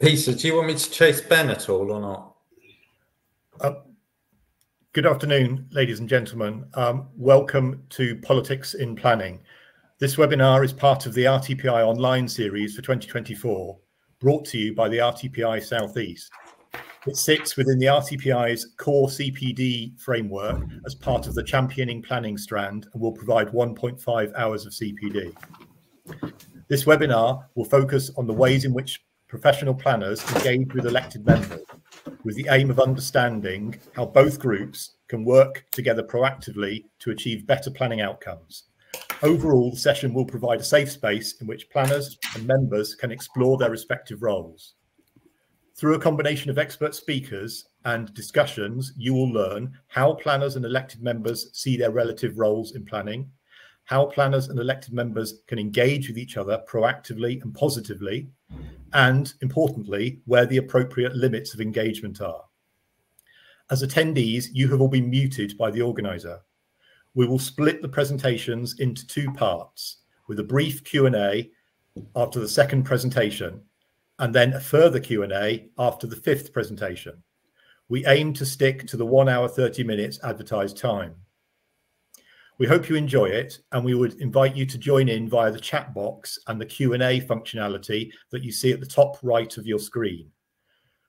Peter, do you want me to chase Ben at all or not? Good afternoon, ladies and gentlemen. Welcome to Politics in Planning. This webinar is part of the RTPI online series for 2024, brought to you by the RTPI Southeast. It sits within the RTPI's core CPD framework as part of the championing planning strand and will provide 1.5 hours of CPD. This webinar will focus on the ways in which professional planners engage with elected members, with the aim of understanding how both groups can work together proactively to achieve better planning outcomes. Overall, the session will provide a safe space in which planners and members can explore their respective roles. Through a combination of expert speakers and discussions, you will learn how planners and elected members see their relative roles in planning, how planners and elected members can engage with each other proactively and positively, and importantly, where the appropriate limits of engagement are. As attendees, you have all been muted by the organizer. We will split the presentations into two parts, with a brief Q&A after the second presentation, and then a further Q&A after the fifth presentation. We aim to stick to the 1 hour 30 minutes advertised time. We hope you enjoy it, and we would invite you to join in via the chat box and the Q&A functionality that you see at the top right of your screen.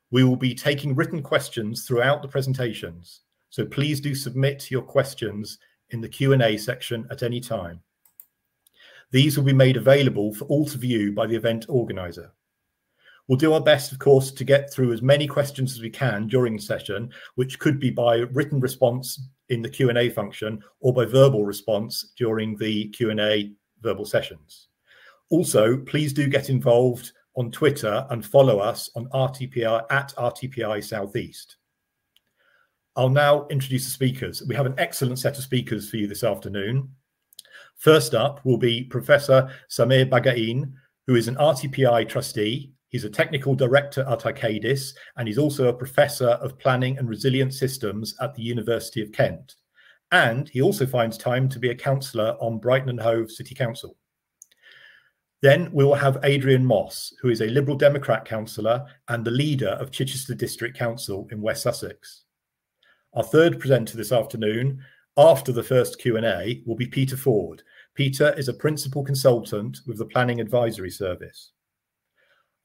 We will be taking written questions throughout the presentations, so please do submit your questions in the Q&A section at any time. These will be made available for all to view by the event organizer. We'll do our best, of course, to get through as many questions as we can during the session, which could be by written response in the Q&A function or by verbal response during the Q&A verbal sessions. Also, please do get involved on Twitter and follow us on RTPI at RTPI Southeast. I'll now introduce the speakers. We have an excellent set of speakers for you this afternoon. First up will be Professor Samir Bagain, who is an RTPI trustee. He's a technical director at Arcadis, and he's also a professor of planning and resilient systems at the University of Kent. And he also finds time to be a councillor on Brighton and Hove City Council. Then we will have Adrian Moss, who is a Liberal Democrat councillor and the leader of Chichester District Council in West Sussex. Our third presenter this afternoon, after the first Q&A, will be Peter Ford. Peter is a principal consultant with the Planning Advisory Service.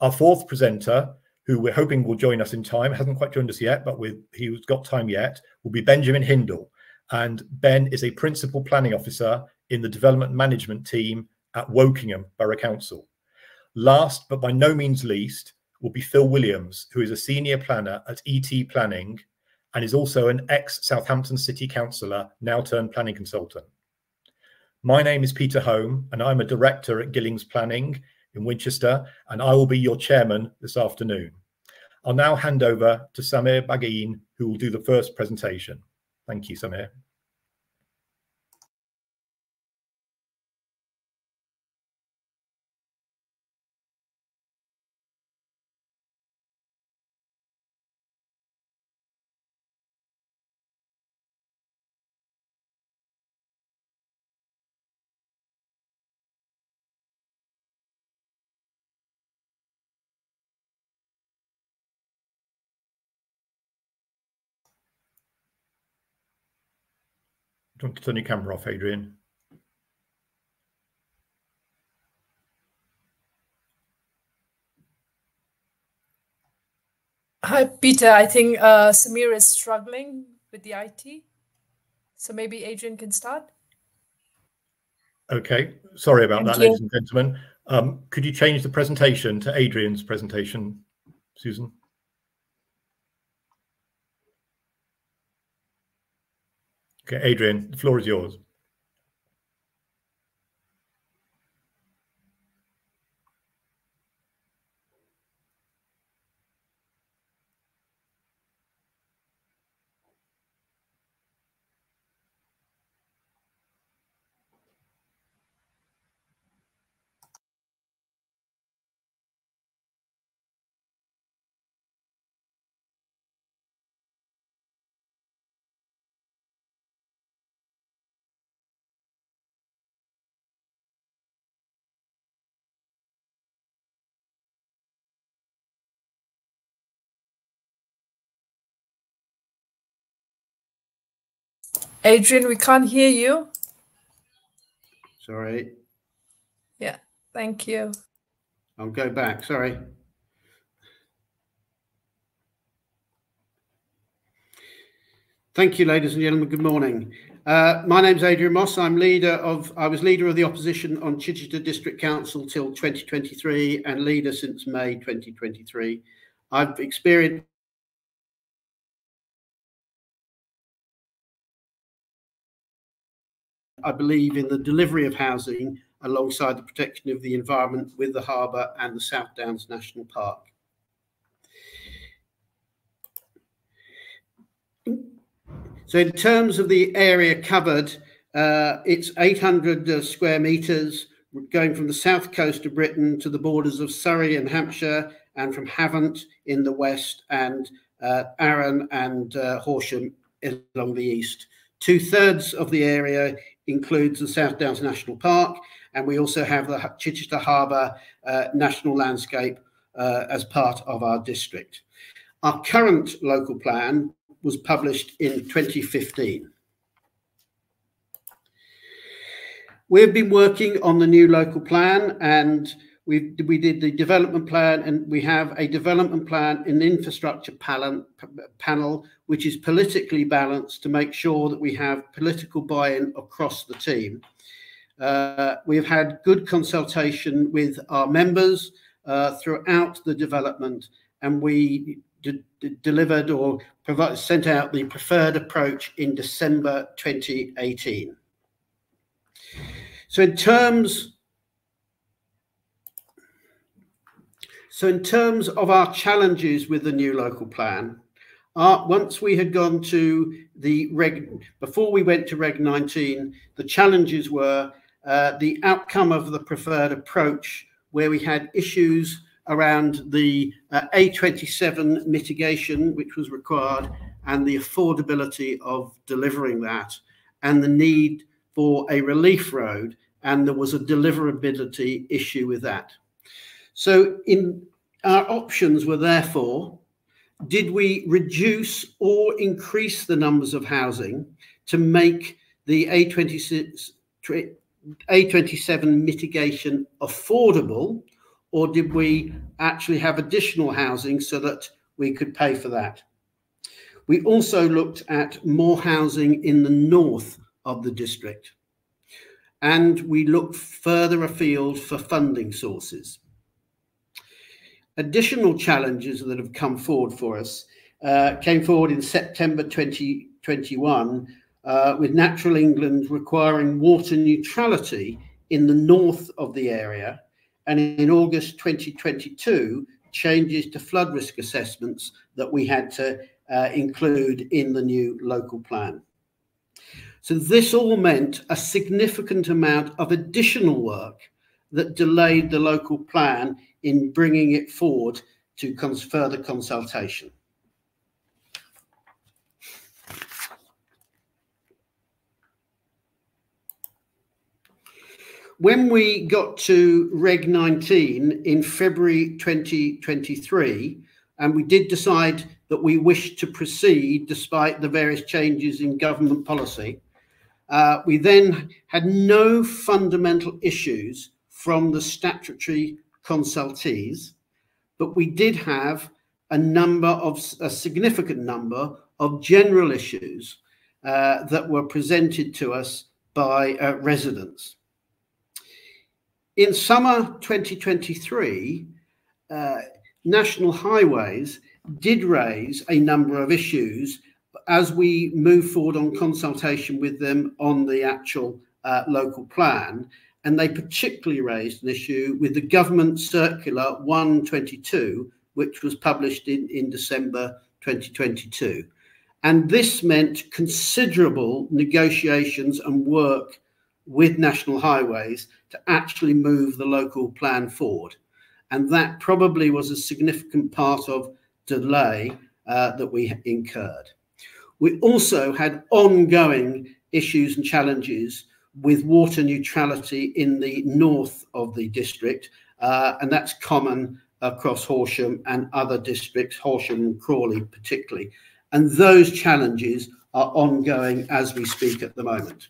Our fourth presenter, who we're hoping will join us in time, hasn't quite joined us yet, but he's got time yet, will be Benjamin Hindle. And Ben is a principal planning officer in the development management team at Wokingham Borough Council. Last, but by no means least, will be Phil Williams, who is a senior planner at ET Planning and is also an ex-Southampton City Councillor, now turned planning consultant. My name is Peter Home, and I'm a director at Gillings Planning in Winchester, and I will be your chairman this afternoon. I'll now hand over to Samir Bagain, who will do the first presentation. Thank you, Samir. Do you want to turn your camera off, Adrian? Hi, Peter. I think Samir is struggling with the IT. So maybe Adrian can start. Okay. Sorry about that, ladies and gentlemen. Could you change the presentation to Adrian's presentation, Susan? Okay, Adrian, the floor is yours. Adrian, we can't hear you. Sorry. Yeah, thank you. I'll go back. Sorry. Thank you, ladies and gentlemen. Good morning. My name's Adrian Moss. I was leader of the opposition on Chichester District Council till 2023 and leader since May 2023. I've experienced I believe in the delivery of housing alongside the protection of the environment with the harbour and the South Downs National Park. So in terms of the area covered, it's 800 square metres, going from the south coast of Britain to the borders of Surrey and Hampshire, and from Havant in the west, and Arran and Horsham along the east. 2/3 of the area includes the South Downs National Park, and we also have the Chichester Harbour National Landscape as part of our district. Our current local plan was published in 2015. We've been working on the new local plan, and we did the development plan, and we have a development plan and infrastructure panel, which is politically balanced to make sure that we have political buy-in across the team. We've had good consultation with our members throughout the development, and we delivered or sent out the preferred approach in December 2018. So in terms of our challenges with the new local plan, once we had gone to the before we went to Reg 19, the challenges were the outcome of the preferred approach, where we had issues around the A27 mitigation, which was required, and the affordability of delivering that, and the need for a relief road, and there was a deliverability issue with that. So our options were therefore, did we reduce or increase the numbers of housing to make the A27 mitigation affordable, or did we actually have additional housing so that we could pay for that? We also looked at more housing in the north of the district, and we looked further afield for funding sources. Additional challenges that have come forward for us came forward in September 2021 with Natural England requiring water neutrality in the north of the area, and in August 2022, changes to flood risk assessments that we had to include in the new local plan. So this all meant a significant amount of additional work that delayed the local plan in bringing it forward to further consultation. When we got to Reg 19 in February 2023, and we did decide that we wished to proceed despite the various changes in government policy, we then had no fundamental issues from the statutory consultees, but we did have a significant number of general issues that were presented to us by residents. In summer 2023, National Highways did raise a number of issues as we move forward on consultation with them on the actual local plan, and they particularly raised an issue with the Government Circular 122, which was published in December 2022. And this meant considerable negotiations and work with National Highways to actually move the local plan forward. And that probably was a significant part of delay that we incurred. We also had ongoing issues and challenges with water neutrality in the north of the district, and that's common across Horsham and other districts, Horsham and Crawley particularly. And those challenges are ongoing as we speak at the moment.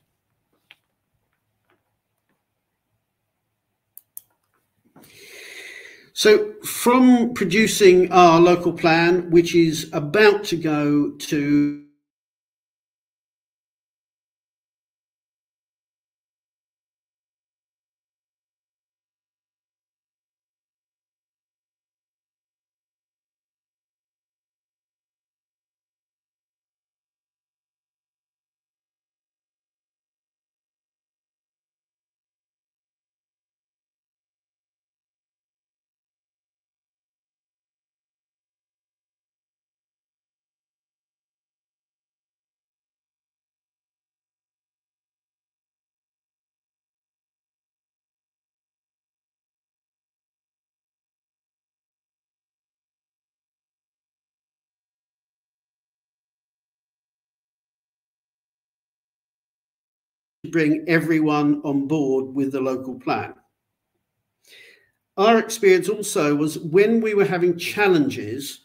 So from producing our local plan, which is about to go to bring everyone on board with the local plan. Our experience also was when we were having challenges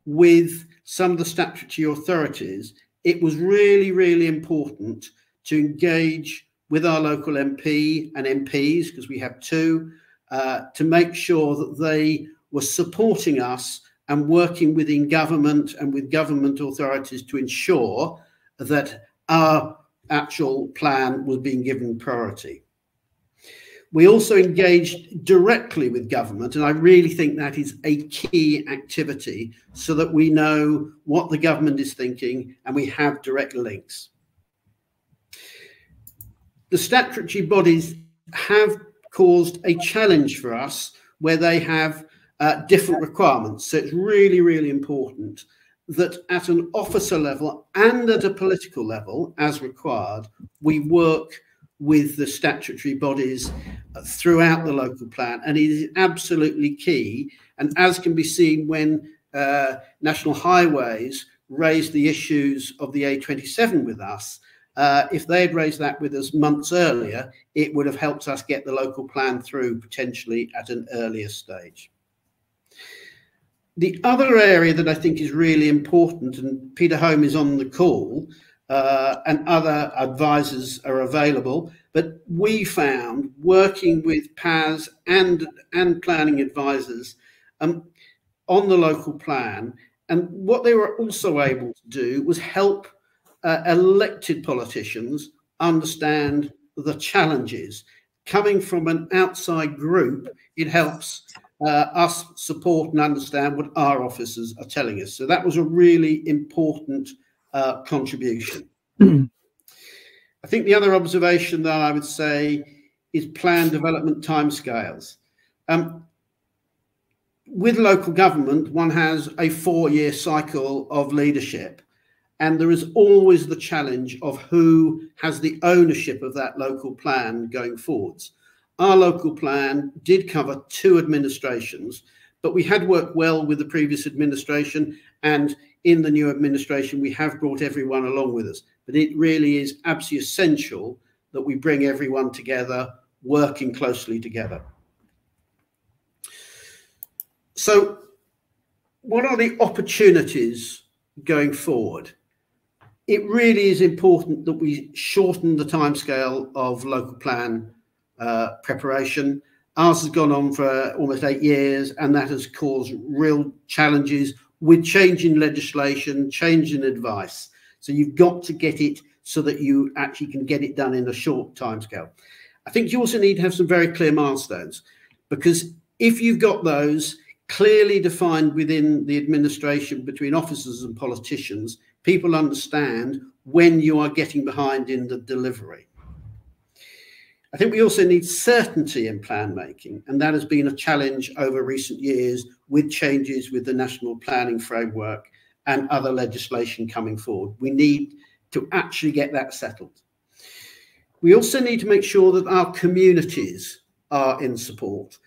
with some of the statutory authorities, it was really, really important to engage with our local MP and MPs, because we have two, to make sure that they were supporting us and working within government and with government authorities to ensure that our actual plan was being given priority. We also engaged directly with government, and I really think that is a key activity so that we know what the government is thinking and we have direct links. The statutory bodies have caused a challenge for us where they have different requirements. So it's really, really important that at an officer level and at a political level, as required, we work with the statutory bodies throughout the local plan, and it is absolutely key. And as can be seen when National Highways raised the issues of the A27 with us, if they had raised that with us months earlier, it would have helped us get the local plan through potentially at an earlier stage. The other area that I think is really important, and Peter Home is on the call, and other advisors are available, but we found working with PAS and planning advisors on the local plan, and what they were also able to do was help elected politicians understand the challenges. Coming from an outside group, it helps us support and understand what our officers are telling us. So that was a really important contribution. I think the other observation that I would say is plan development timescales. With local government, one has a 4-year cycle of leadership, and there is always the challenge of who has the ownership of that local plan going forwards. Our local plan did cover 2 administrations, but we had worked well with the previous administration, and in the new administration, we have brought everyone along with us. But it really is absolutely essential that we bring everyone together, working closely together. So what are the opportunities going forward? It really is important that we shorten the timescale of local plan preparation. Ours has gone on for almost 8 years, and that has caused real challenges with changing legislation, changing advice. So you've got to get it so that you actually can get it done in a short timescale. I think you also need to have some very clear milestones, because if you've got those clearly defined within the administration between officers and politicians, people understand when you are getting behind in the delivery. I think we also need certainty in plan making, and that has been a challenge over recent years with changes with the National Planning Framework and other legislation coming forward. We need to actually get that settled. We also need to make sure that our communities are in support.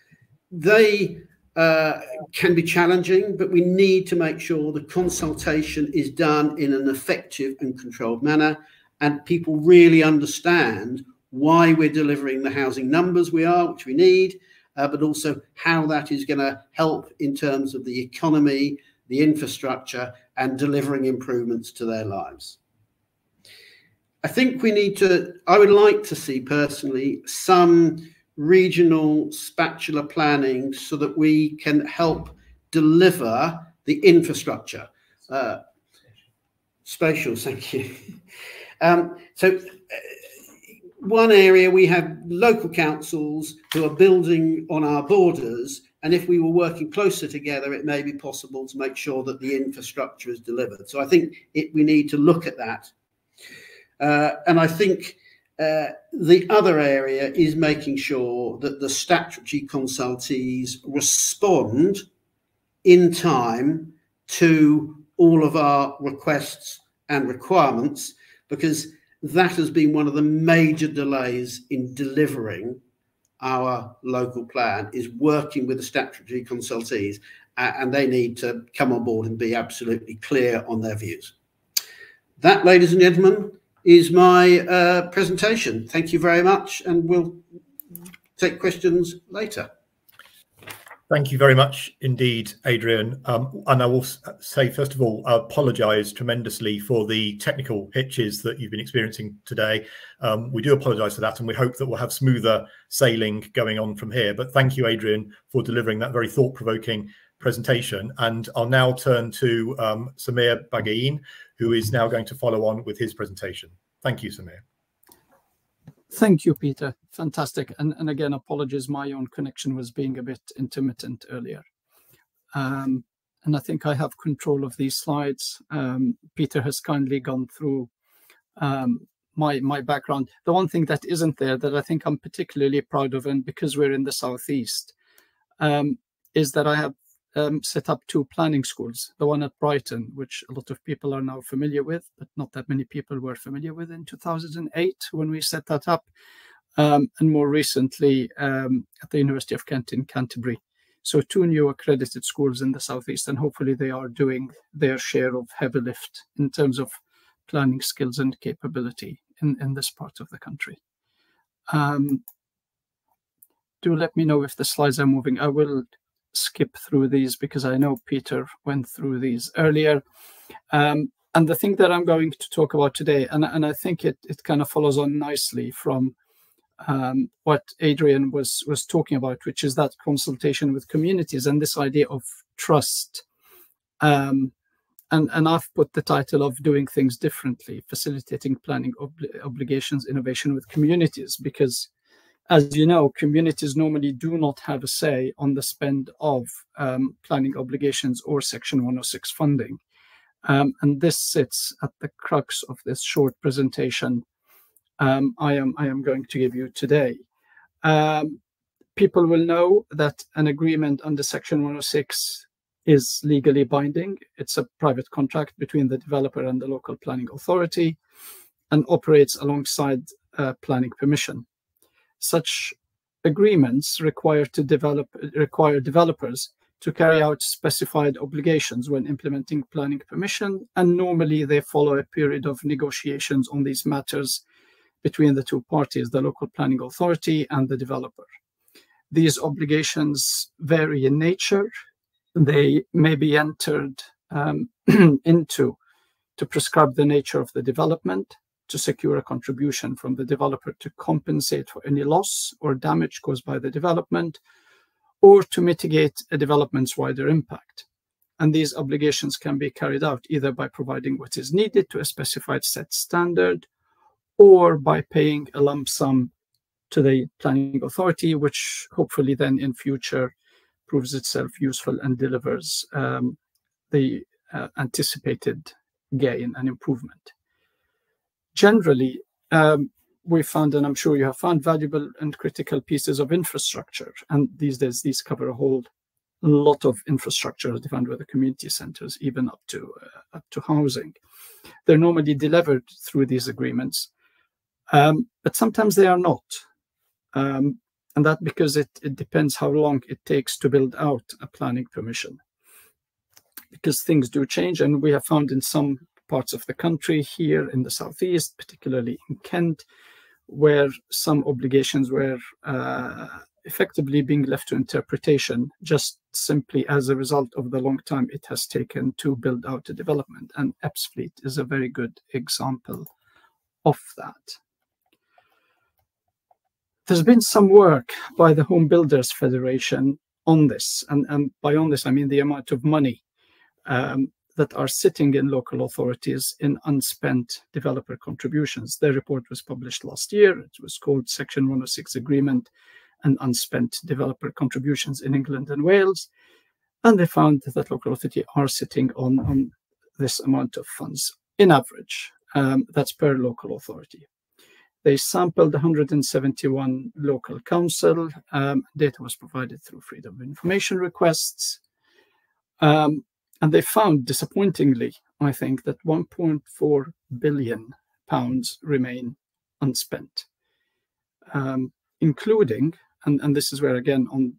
They can be challenging, but we need to make sure the consultation is done in an effective and controlled manner, and people really understand why we're delivering the housing numbers we are, which we need, but also how that is going to help in terms of the economy, the infrastructure, and delivering improvements to their lives. I think we need to, I would like to see personally some regional spatula planning so that we can help deliver the infrastructure. Spatial, thank you. One area, we have local councils who are building on our borders, and if we were working closer together, it may be possible to make sure that the infrastructure is delivered. So I think we need to look at that. And I think the other area is making sure that the statutory consultees respond in time to all of our requests and requirements, because that has been one of the major delays in delivering our local plan, is working with the statutory consultees, and they need to come on board and be absolutely clear on their views. That, ladies and gentlemen, is my presentation. Thank you very much, and we'll take questions later. Thank you very much indeed, Adrian. And I will say, first of all, I apologise tremendously for the technical hitches that you've been experiencing today. We do apologise for that, and we hope that we'll have smoother sailing going on from here. But thank you, Adrian, for delivering that very thought-provoking presentation. And I'll now turn to Samir Bagain, who is now going to follow on with his presentation. Thank you, Samir. Thank you, Peter. Fantastic. And again, apologies, my own connection was being a bit intermittent earlier. And I think I have control of these slides. Peter has kindly gone through my background. The one thing that isn't there that I think I'm particularly proud of, and because we're in the Southeast, is that I have set up 2 planning schools, the one at Brighton, which a lot of people are now familiar with, but not that many people were familiar with in 2008 when we set that up, and more recently at the University of Kent in Canterbury. So 2 new accredited schools in the Southeast, and hopefully they are doing their share of heavy lift in terms of planning skills and capability in this part of the country. Do let me know if the slides are moving. I will skip through these because I know Peter went through these earlier. And the thing that I'm going to talk about today, and I think it kind of follows on nicely from what Adrian was talking about, which is that consultation with communities and this idea of trust. And I've put the title of Doing Things Differently, Facilitating Planning Obligations Innovation with Communities, because as you know, communities normally do not have a say on the spend of planning obligations or Section 106 funding. And this sits at the crux of this short presentation I am going to give you today. People will know that an agreement under Section 106 is legally binding. It's a private contract between the developer and the local planning authority and operates alongside planning permission. Such agreements require developers to carry out specified obligations when implementing planning permission, and normally they follow a period of negotiations on these matters between the 2 parties, the local planning authority and the developer. These obligations vary in nature. They may be entered into to prescribe the nature of the development, to secure a contribution from the developer to compensate for any loss or damage caused by the development, or to mitigate a development's wider impact. And these obligations can be carried out either by providing what is needed to a specified set standard, or by paying a lump sum to the planning authority, which hopefully then in future proves itself useful and delivers the anticipated gain and improvement. Generally, we found, and I'm sure you have found, valuable and critical pieces of infrastructure. And these days, these cover a whole lot of infrastructure as defined by the community centres, even up to housing. They're normally delivered through these agreements, but sometimes they are not. And that because it depends how long it takes to build out a planning permission. Because things do change, and we have found in some parts of the country, here in the Southeast, particularly in Kent, where some obligations were effectively being left to interpretation just simply as a result of the long time it has taken to build out a development. And Ebbsfleet is a very good example of that. There's been some work by the Home Builders Federation on this, and by on this I mean the amount of money that are sitting in local authorities in unspent developer contributions. Their report was published last year. It was called Section 106 Agreement and Unspent Developer Contributions in England and Wales. And they found that local authorities are sitting on this amount of funds in average. That's per local authority. They sampled 171 local council. Data was provided through Freedom of Information requests. And they found, disappointingly, I think, that £1.4 billion remain unspent, including, and this is where, again, on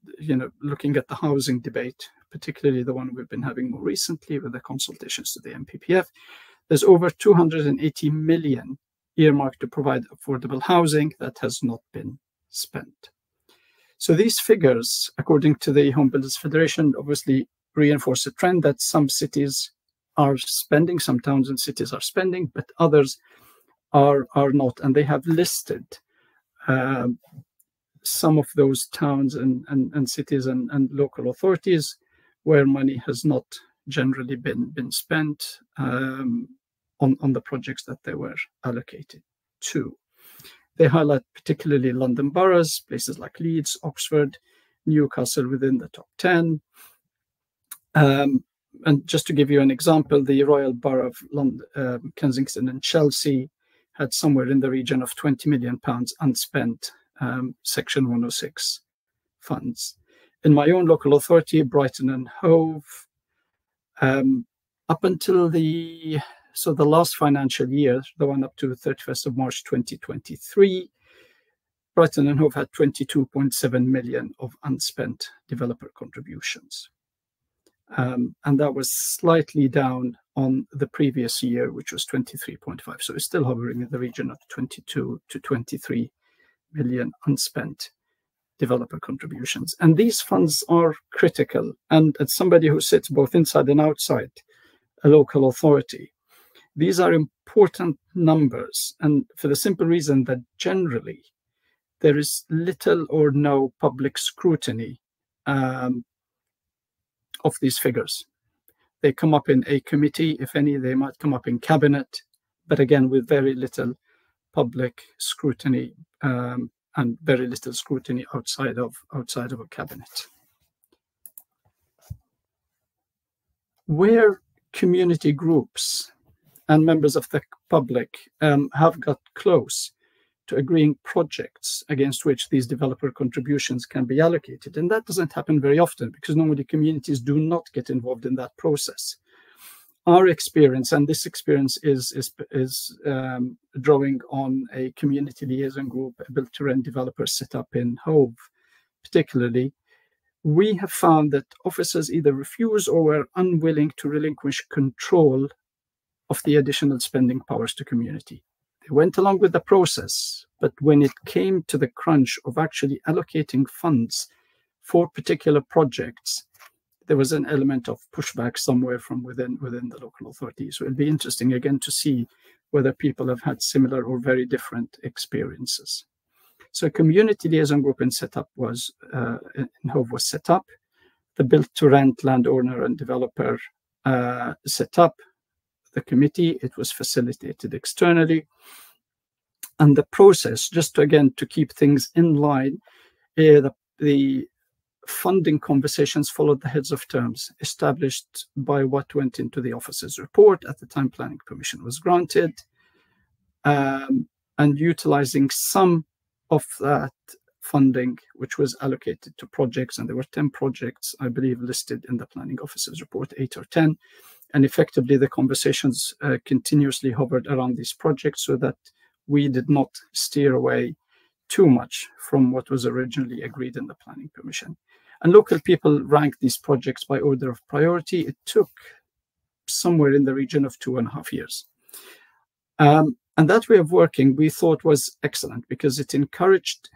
looking at the housing debate, particularly the one we've been having more recently with the consultations to the MPPF, there's over 280 million earmarked to provide affordable housing that has not been spent. So these figures, according to the Home Builders Federation, obviously reinforce a trend that some cities are spending, some towns and cities are spending, but others are not. And they have listed some of those towns and cities and local authorities where money has not generally been spent on the projects that they were allocated to. They highlight particularly London boroughs, places like Leeds, Oxford, Newcastle within the top 10. And just to give you an example, the Royal Borough of London, Kensington and Chelsea had somewhere in the region of £20 million unspent Section 106 funds. In my own local authority, Brighton and Hove, up until the last financial year, the one up to the 31st of March 2023, Brighton and Hove had 22.7 million of unspent developer contributions. And that was slightly down on the previous year, which was 23.5. So it's still hovering in the region of 22 to 23 million unspent developer contributions. And these funds are critical. And as somebody who sits both inside and outside a local authority, these are important numbers. And for the simple reason that generally there is little or no public scrutiny of these figures. They come up in a committee, if any, they might come up in cabinet, but again, with very little public scrutiny and very little scrutiny outside of a cabinet. Where community groups and members of the public have got close to agreeing projects against which these developer contributions can be allocated. And that doesn't happen very often because normally communities do not get involved in that process. Our experience, and this experience is drawing on a community liaison group, a build-to-rent developer set up in Hove, particularly, we have found that officers either refuse or were unwilling to relinquish control of the additional spending powers to community. They went along with the process, but when it came to the crunch of actually allocating funds for particular projects, there was an element of pushback somewhere from within the local authority. So it'll be interesting again to see whether people have had similar or very different experiences. So a community liaison group in Hove was set up. The build-to-rent landowner and developer set up the committee. It was facilitated externally. And the process, just to keep things in line, the funding conversations followed the heads of terms established by what went into the officer's report at the time planning permission was granted, and utilizing some of that funding which was allocated to projects, and there were 10 projects, I believe, listed in the planning officer's report, 8 or 10, and effectively the conversations continuously hovered around these projects so that we did not steer away too much from what was originally agreed in the planning permission. And local people ranked these projects by order of priority. It took somewhere in the region of 2.5 years. And that way of working we thought was excellent because it encouraged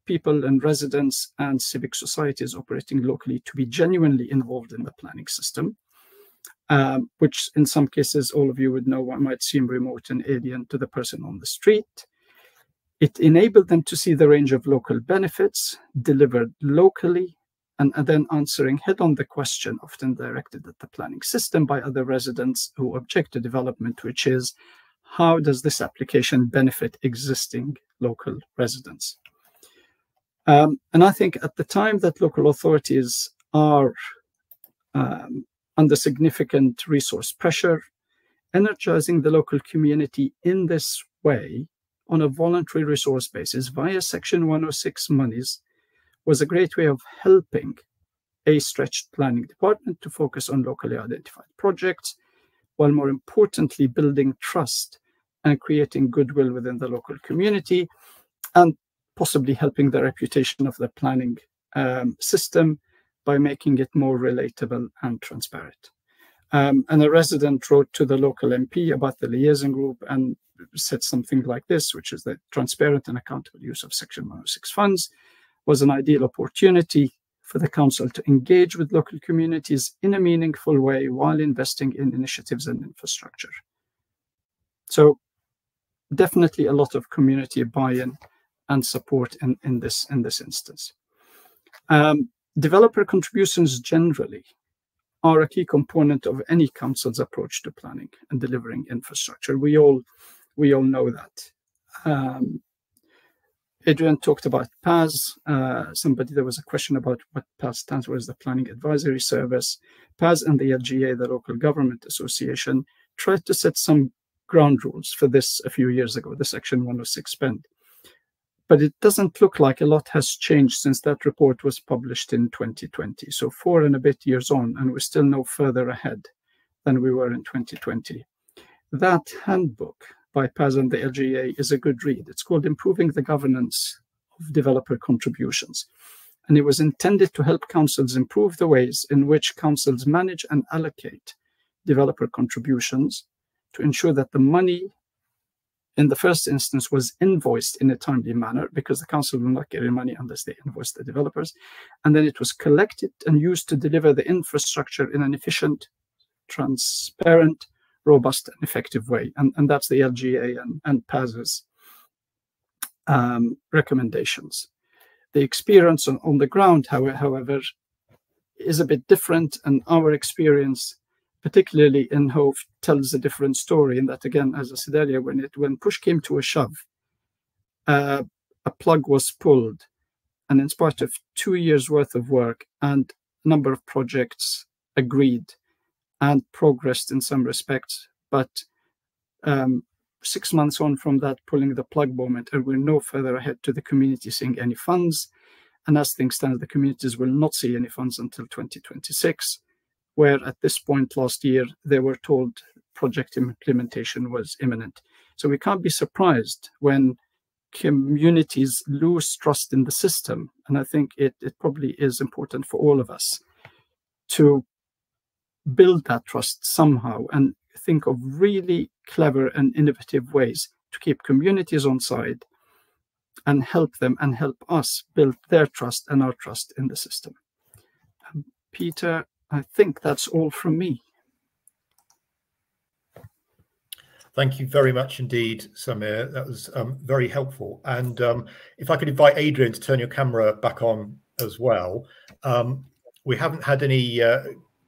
people and residents and civic societies operating locally to be genuinely involved in the planning system. which in some cases, all of you would know, might seem remote and alien to the person on the street. It enabled them to see the range of local benefits delivered locally, and then answering head-on the question, often directed at the planning system by other residents who object to development, which is, how does this application benefit existing local residents? And I think at the time that local authorities are under significant resource pressure, energizing the local community in this way on a voluntary resource basis via Section 106 monies was a great way of helping a stretched planning department to focus on locally identified projects, while more importantly, building trust and creating goodwill within the local community, and possibly helping the reputation of the planning system by making it more relatable and transparent. And a resident wrote to the local MP about the liaison group and said something like this, which is that transparent and accountable use of Section 106 funds was an ideal opportunity for the council to engage with local communities in a meaningful way while investing in initiatives and infrastructure. So definitely a lot of community buy-in and support in this instance. Developer contributions generally are a key component of any council's approach to planning and delivering infrastructure. We all know that. Adrian talked about PAS. There was a question about what PAS stands for, is the Planning Advisory Service. PAS and the LGA, the Local Government Association, tried to set some ground rules for this a few years ago, the Section 106 spend. But it doesn't look like a lot has changed since that report was published in 2020. So 4 and a bit years on, and we're still no further ahead than we were in 2020. That handbook by PAS and the LGA is a good read. It's called Improving the Governance of Developer Contributions. And it was intended to help councils improve the ways in which councils manage and allocate developer contributions to ensure that the money in the first instance was invoiced in a timely manner, because the council will not get any money unless they invoice the developers. And then it was collected and used to deliver the infrastructure in an efficient, transparent, robust and effective way. And that's the LGA and PAS's recommendations. The experience on the ground, however, is a bit different, and our experience, particularly in Hove, tells a different story, in that, again, as I said earlier, when push came to a shove, a plug was pulled, and in spite of 2 years worth of work and a number of projects agreed and progressed in some respects, but 6 months on from that pulling the plug moment, and we're no further ahead to the community seeing any funds. And as things stand, the communities will not see any funds until 2026, where at this point last year, they were told project implementation was imminent. So we can't be surprised when communities lose trust in the system. And I think it probably is important for all of us to build that trust somehow and think of really clever and innovative ways to keep communities on side and help them and help us build their trust and our trust in the system. Peter, I think that's all from me. Thank you very much indeed, Samir. That was very helpful. And if I could invite Adrian to turn your camera back on as well. We haven't had any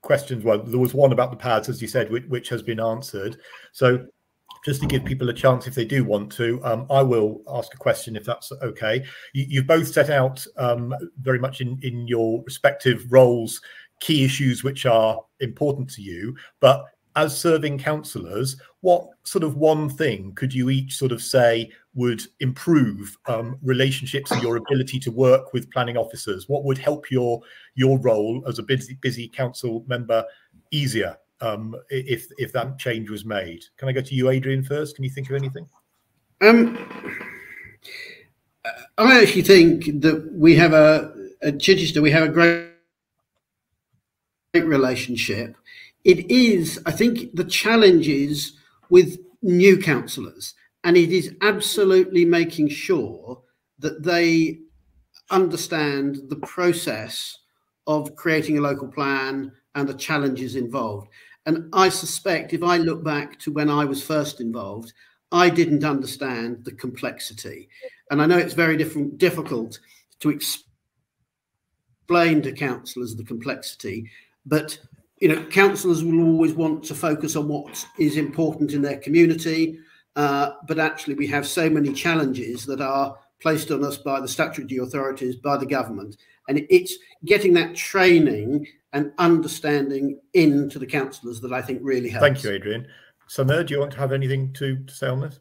questions. Well, there was one about the pads, as you said, which has been answered. So just to give people a chance, if they do want to, I will ask a question if that's okay. You've both set out very much in your respective roles key issues which are important to you, but as serving councillors, what sort of one thing could you each sort of say would improve relationships and your ability to work with planning officers? What would help your role as a busy council member easier if that change was made? Can I go to you, Adrian, first? Can you think of anything? I actually think that we have at Chichester, we have a great relationship. It is, I think, the challenge is with new councillors, and it is absolutely making sure that they understand the process of creating a local plan and the challenges involved. And I suspect if I look back to when I was first involved, I didn't understand the complexity. And I know it's very difficult to explain to councillors the complexity, but councillors will always want to focus on what is important in their community. But actually, we have so many challenges that are placed on us by the statutory authorities, by the government. And it's getting that training and understanding into the councillors that I think really helps. Thank you, Adrian. Sameer, do you want to have anything to say on this?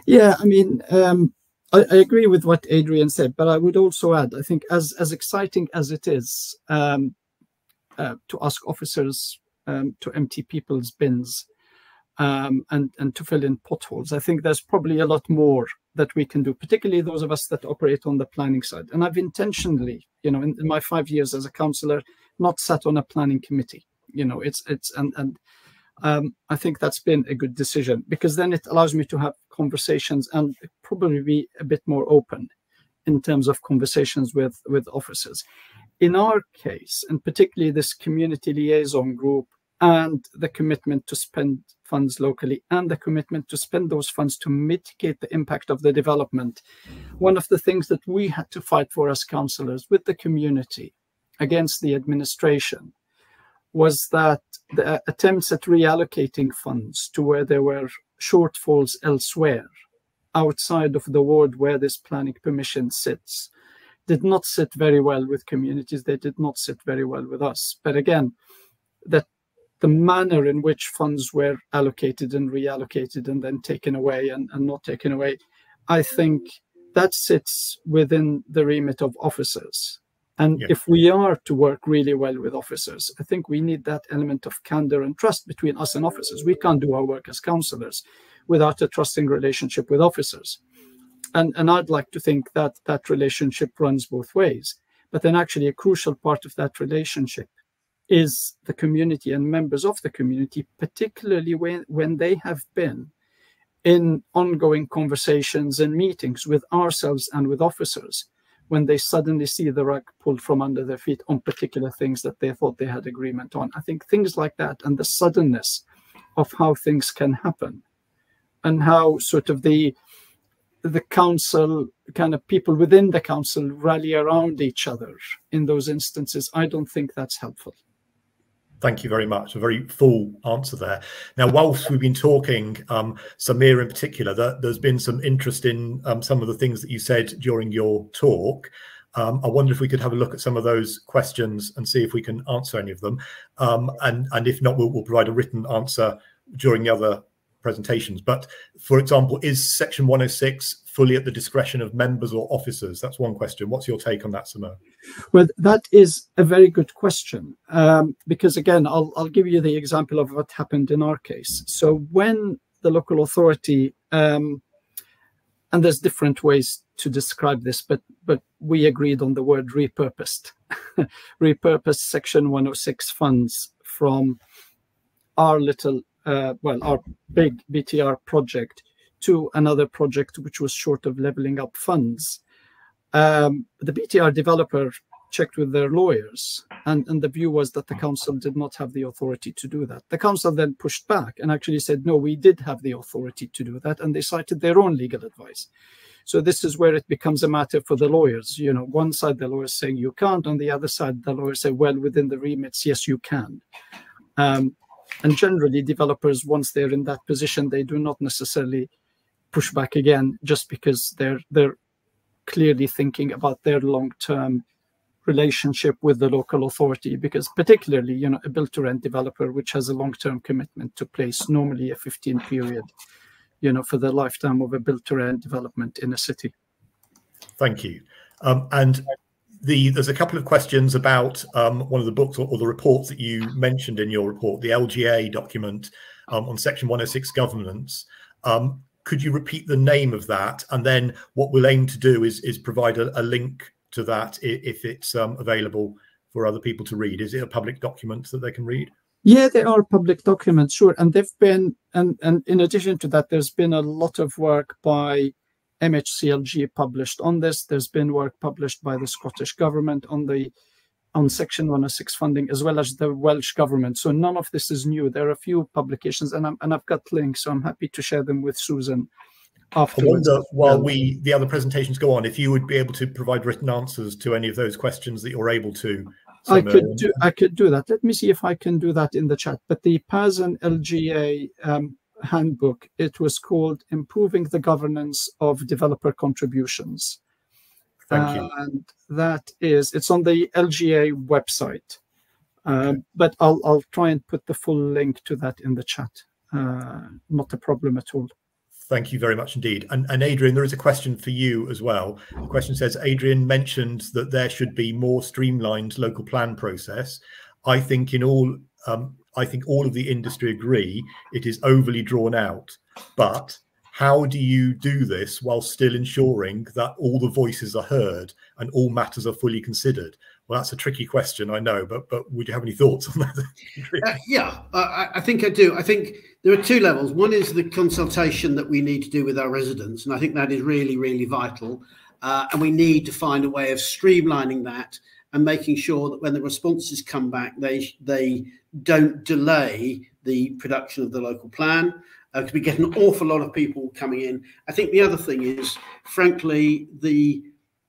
Yeah, I mean, I agree with what Adrian said, but I would also add, I think as exciting as it is to ask officers to empty people's bins and to fill in potholes, I think there's probably a lot more that we can do, particularly those of us that operate on the planning side. And I've intentionally, in my 5 years as a councillor, not sat on a planning committee. I think that's been a good decision, because then it allows me to have conversations and probably be a bit more open in terms of conversations with officers. In our case, and particularly this community liaison group, and the commitment to spend funds locally and the commitment to spend those funds to mitigate the impact of the development, one of the things that we had to fight for as councillors with the community against the administration was that the attempts at reallocating funds to where there were shortfalls elsewhere, outside of the ward where this planning permission sits, did not sit very well with communities. They did not sit very well with us. But again, that the manner in which funds were allocated and reallocated and then taken away and not taken away, I think that sits within the remit of officers. And if we are to work really well with officers, I think we need that element of candor and trust between us and officers. We can't do our work as councillors without a trusting relationship with officers. And I'd like to think that that relationship runs both ways. But then actually a crucial part of that relationship is the community and members of the community, particularly when they have been in ongoing conversations and meetings with ourselves and with officers, when they suddenly see the rug pulled from under their feet on particular things that they thought they had agreement on. I think things like that and the suddenness of how things can happen and how sort of the council, kind of people within the council rally around each other in those instances, I don't think that's helpful. Thank you very much. A very full answer there. Now, whilst we've been talking, Sameer in particular, there's been some interest in some of the things that you said during your talk. I wonder if we could have a look at some of those questions and see if we can answer any of them. And if not, we'll provide a written answer during the other presentations. But for example, is section 106 fully at the discretion of members or officers? That's one question. What's your take on that, Sameer? Well, that is a very good question, because again, I'll give you the example of what happened in our case. So when the local authority, and there's different ways to describe this, but we agreed on the word repurposed, repurposed section 106 funds from our little our big BTR project to another project which was short of levelling up funds. The BTR developer checked with their lawyers, and the view was that the council did not have the authority to do that. The council then pushed back and actually said, no, we did have the authority to do that, and they cited their own legal advice. So this is where it becomes a matter for the lawyers. One side the lawyers saying you can't, on the other side the lawyers say, well, within the remits, yes, you can. And generally, developers, once they're in that position, they do not necessarily push back again, just because they're clearly thinking about their long-term relationship with the local authority. Because particularly, a build-to-rent developer, which has a long-term commitment to place normally a 15 period, for the lifetime of a build-to-rent development in a city. Thank you. And there's a couple of questions about one of the books or the reports that you mentioned in your report, the LGA document on section 106 governance. Could you repeat the name of that? And then what we'll aim to do is provide a link to that if it's available for other people to read. Is it a public document that they can read? Yeah, they are public documents, sure. And they've been, and in addition to that, there's been a lot of work by MHCLG published on this. There's been work published by the Scottish government on the on Section 106 funding, as well as the Welsh Government. So none of this is new. There are a few publications, and I've got links, so I'm happy to share them with Susan afterwards. I wonder, while the other presentations go on, if you would be able to provide written answers to any of those questions that you're able to. I could do that. Let me see if I can do that in the chat. But the PAS and LGA handbook, it was called Improving the Governance of Developer Contributions. Thank you. And it's on the LGA website. But I'll try and put the full link to that in the chat. Not a problem at all. Thank you very much indeed. And Adrian, there is a question for you as well. The question says, Adrian mentioned that there should be more streamlined local plan process. I think all of the industry agree it is overly drawn out. But how do you do this while still ensuring that all the voices are heard and all matters are fully considered? Well, that's a tricky question, I know, but would you have any thoughts on that? I think I do. I think there are two levels. One is the consultation that we need to do with our residents, and I think that is really, really vital. And we need to find a way of streamlining that and making sure that when the responses come back, they don't delay the production of the local plan, because we get an awful lot of people coming in. I think the other thing is, frankly,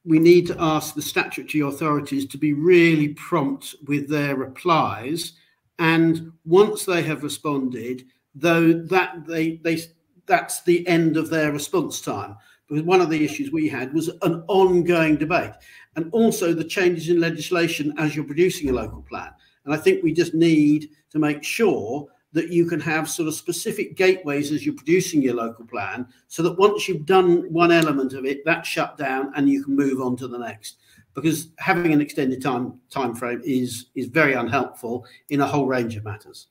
we need to ask the statutory authorities to be really prompt with their replies, and once they have responded, though that's the end of their response time. Because one of the issues we had was an ongoing debate, and also the changes in legislation as you're producing a local plan. And I think we just need to make sure that you can have sort of specific gateways as you're producing your local plan, so that once you've done one element of it, that's shut down and you can move on to the next. Because having an extended time frame is very unhelpful in a whole range of matters.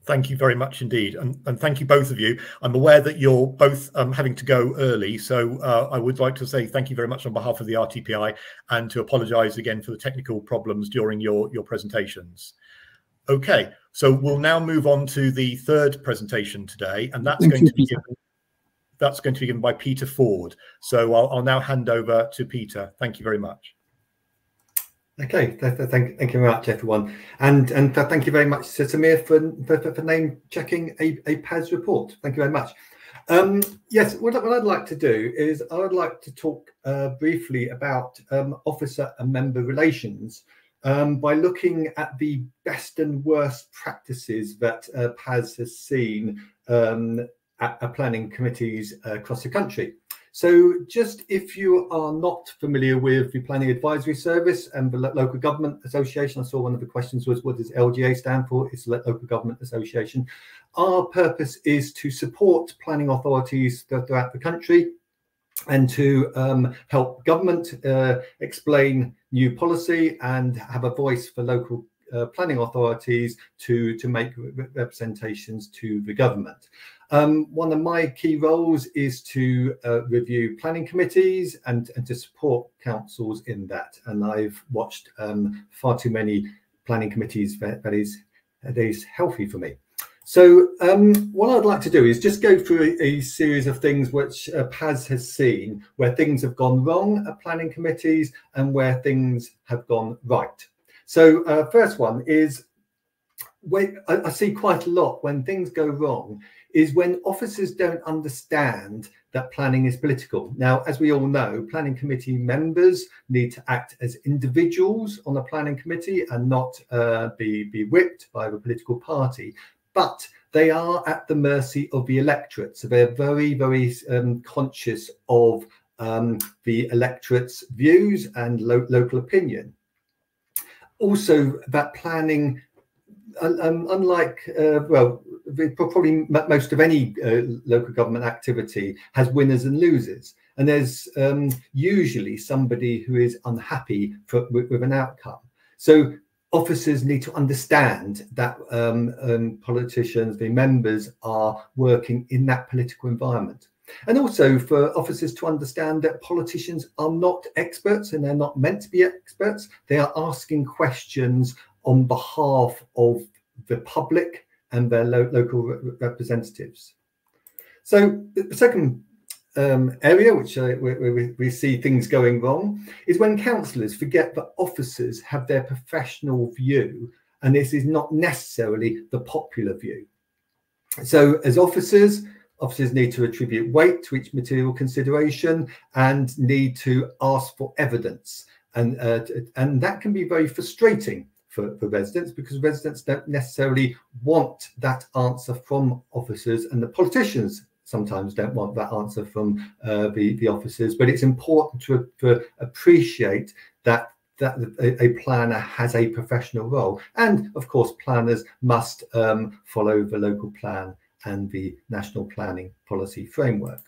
Thank you very much indeed. And thank you, both of you. I'm aware that you're both having to go early. So I would like to say thank you very much on behalf of the RTPI, and to apologise again for the technical problems during your presentations. Okay, so we'll now move on to the third presentation today, and that's going to be given by Peter Ford. So I'll now hand over to Peter. Thank you very much. Okay, thank you very much, everyone, and thank you very much to Samir for name checking a PAS report. Thank you very much. Yes, what I'd like to do is I would like to talk briefly about officer and member relations, by looking at the best and worst practices that PAS has seen at planning committees across the country. So just if you are not familiar with the Planning Advisory Service and the Local Government Association, I saw one of the questions was, what does LGA stand for? It's the Local Government Association. Our purpose is to support planning authorities throughout the country, and to help government explain new policy and have a voice for local planning authorities to make representations to the government. One of my key roles is to review planning committees and to support councils in that. And I've watched far too many planning committees that is healthy for me. So what I'd like to do is just go through a series of things which PAS has seen where things have gone wrong at planning committees and where things have gone right. So first one is, I see quite a lot when things go wrong is when officers don't understand that planning is political. Now, as we all know, planning committee members need to act as individuals on a planning committee and not be whipped by the political party. But they are at the mercy of the electorate. So they're very, very conscious of the electorate's views and local opinion. Also, that planning, unlike, well, probably most of any local government activity, has winners and losers. And there's usually somebody who is unhappy with an outcome. So officers need to understand that politicians, the members, are working in that political environment. And also for officers to understand that politicians are not experts and they're not meant to be experts. They are asking questions on behalf of the public and their local representatives. So the second area, which where we see things going wrong, is when councillors forget that officers have their professional view, and this is not necessarily the popular view. So as officers need to attribute weight to each material consideration and need to ask for evidence, and that can be very frustrating for residents, because residents don't necessarily want that answer from officers, and the politicians sometimes don't want that answer from the officers. But it's important to appreciate that a planner has a professional role, and of course planners must follow the local plan and the national planning policy framework.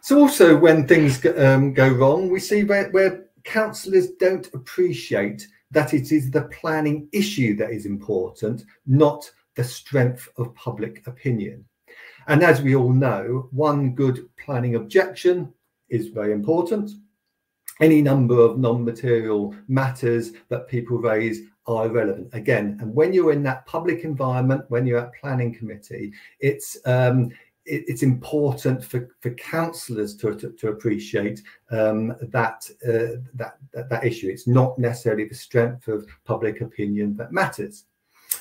So also when things go wrong, we see where councillors don't appreciate that it is the planning issue that is important, not the strength of public opinion. And as we all know, one good planning objection is very important. Any number of non-material matters that people raise are irrelevant. Again, and when you're in that public environment, when you're at planning committee, it's important for councillors to appreciate that issue. It's not necessarily the strength of public opinion that matters.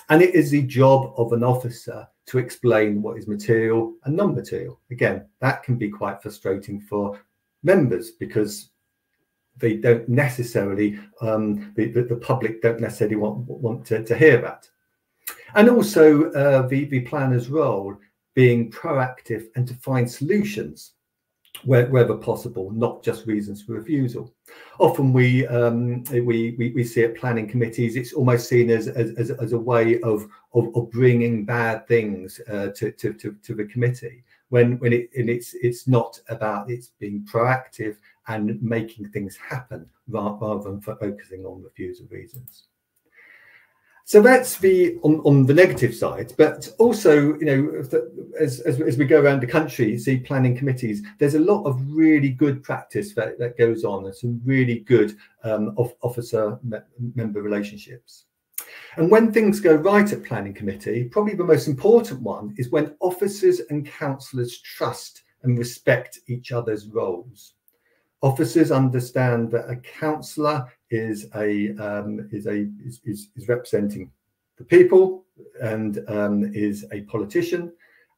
And it is the job of an officer to explain what is material and non-material. Again, that can be quite frustrating for members, because they don't necessarily, the public don't necessarily want to hear that. And also the planner's role being proactive and to find solutions wherever possible, not just reasons for refusal. Often we see at planning committees, it's almost seen as a way of bringing bad things to the committee, when it's not about, it's being proactive and making things happen rather than focusing on refusal reasons. So that's on the negative side, but also, you know, as we go around the country, see planning committees, there's a lot of really good practice that goes on, and some really good officer-member relationships. And when things go right at planning committee, probably the most important one is when officers and councillors trust and respect each other's roles. Officers understand that a councillor is representing the people and is a politician,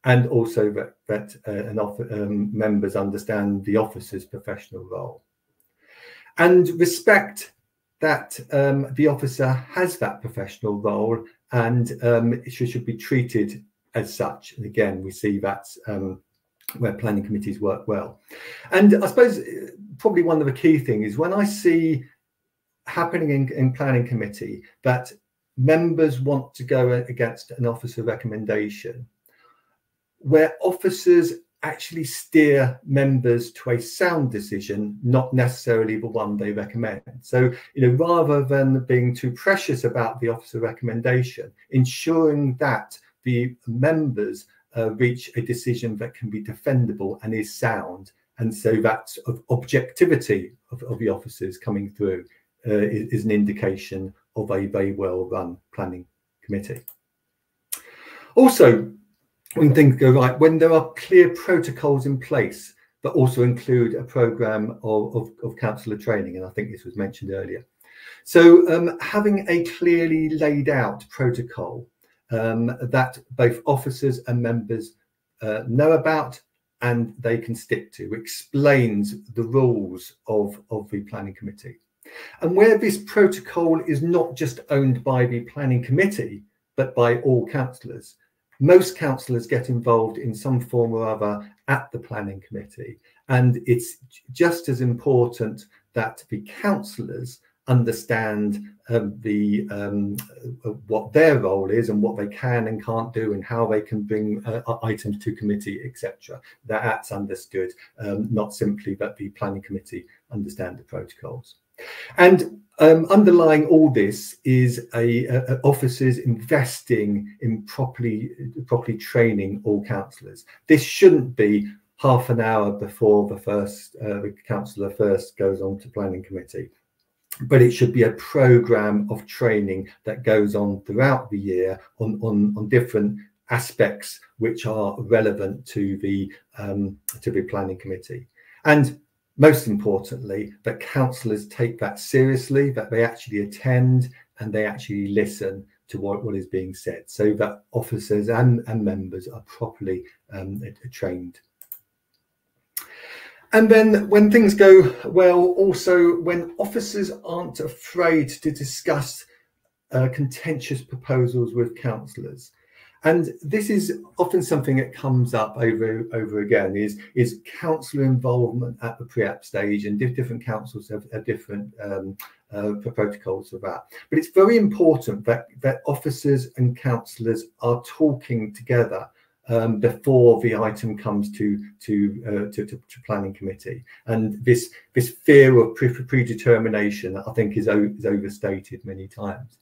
and also that members understand the officer's professional role, and respect that the officer has that professional role, and it should be treated as such. And again, we see that's where planning committees work well. And I suppose probably one of the key things is when I see happening in planning committee that members want to go against an officer recommendation, where officers actually steer members to a sound decision, not necessarily the one they recommend. So, you know, rather than being too precious about the officer recommendation, ensuring that the members reach a decision that can be defendable and is sound, and so that objectivity of the officers coming through is an indication of a very well run planning committee. Also, when things go right, when there are clear protocols in place that also include a programme of councillor training, and I think this was mentioned earlier. So having a clearly laid out protocol that both officers and members know about and they can stick to, explains the rules of the planning committee. And where this protocol is not just owned by the planning committee, but by all councillors, most councillors get involved in some form or other at the planning committee. And it's just as important that the councillors understand what their role is and what they can and can't do, and how they can bring items to committee, etc. That's understood, not simply that the planning committee understand the protocols. And underlying all this is officers investing in properly training all councillors. This shouldn't be half an hour before the councillor first goes on to planning committee, but it should be a programme of training that goes on throughout the year on different aspects which are relevant to the planning committee. And most importantly, that councillors take that seriously, that they actually attend and they actually listen to what is being said, so that officers and members are properly trained. And then when things go well, also when officers aren't afraid to discuss contentious proposals with councillors. And this is often something that comes up over again, is councillor involvement at the pre-app stage, and different councils have different protocols for that. But it's very important that officers and councillors are talking together before the item comes to planning committee. And this fear of predetermination, I think, is overstated many times.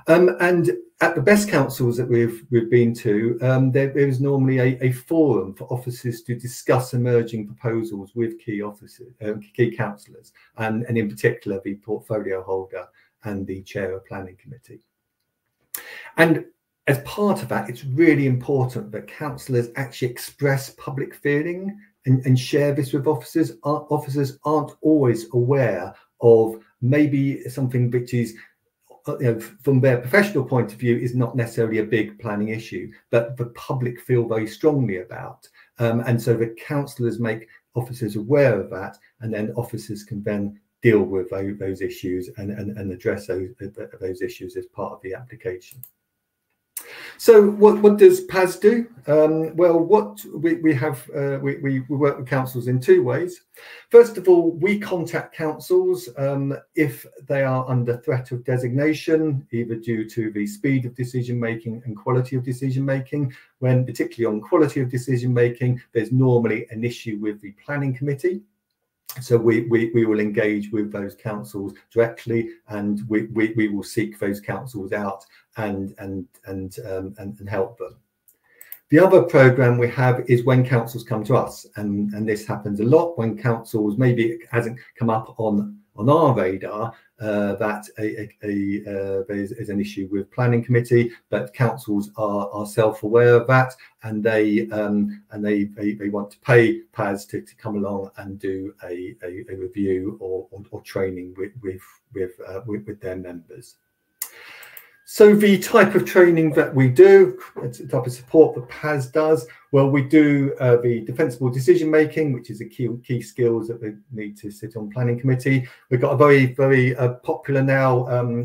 And at the best councils that we've been to, there is normally a forum for officers to discuss emerging proposals with key councillors, and in particular the portfolio holder and the chair of planning committee. And as part of that, it's really important that councillors actually express public feeling and share this with officers. Officers aren't always aware of maybe something which is, from their professional point of view, is not necessarily a big planning issue, but the public feel very strongly about. And so the councillors make officers aware of that, and then officers can then deal with those issues and address those issues as part of the application. So what does PAS do? Well, what we work with councils in two ways. First of all, we contact councils if they are under threat of designation, either due to the speed of decision making and quality of decision making. When particularly on quality of decision making, there's normally an issue with the planning committee. So we will engage with those councils directly, and we will seek those councils out and help them. The other program we have is when councils come to us, and this happens a lot when councils, maybe it hasn't come up on our radar that there's an issue with planning committee, but councils are self-aware of that, and they want to pay PAS to come along and do a review or training with their members. So the type of training that we do, the type of support that PAS does, well, we do the defensible decision making, which is a key skills that we need to sit on planning committee. We've got a very popular now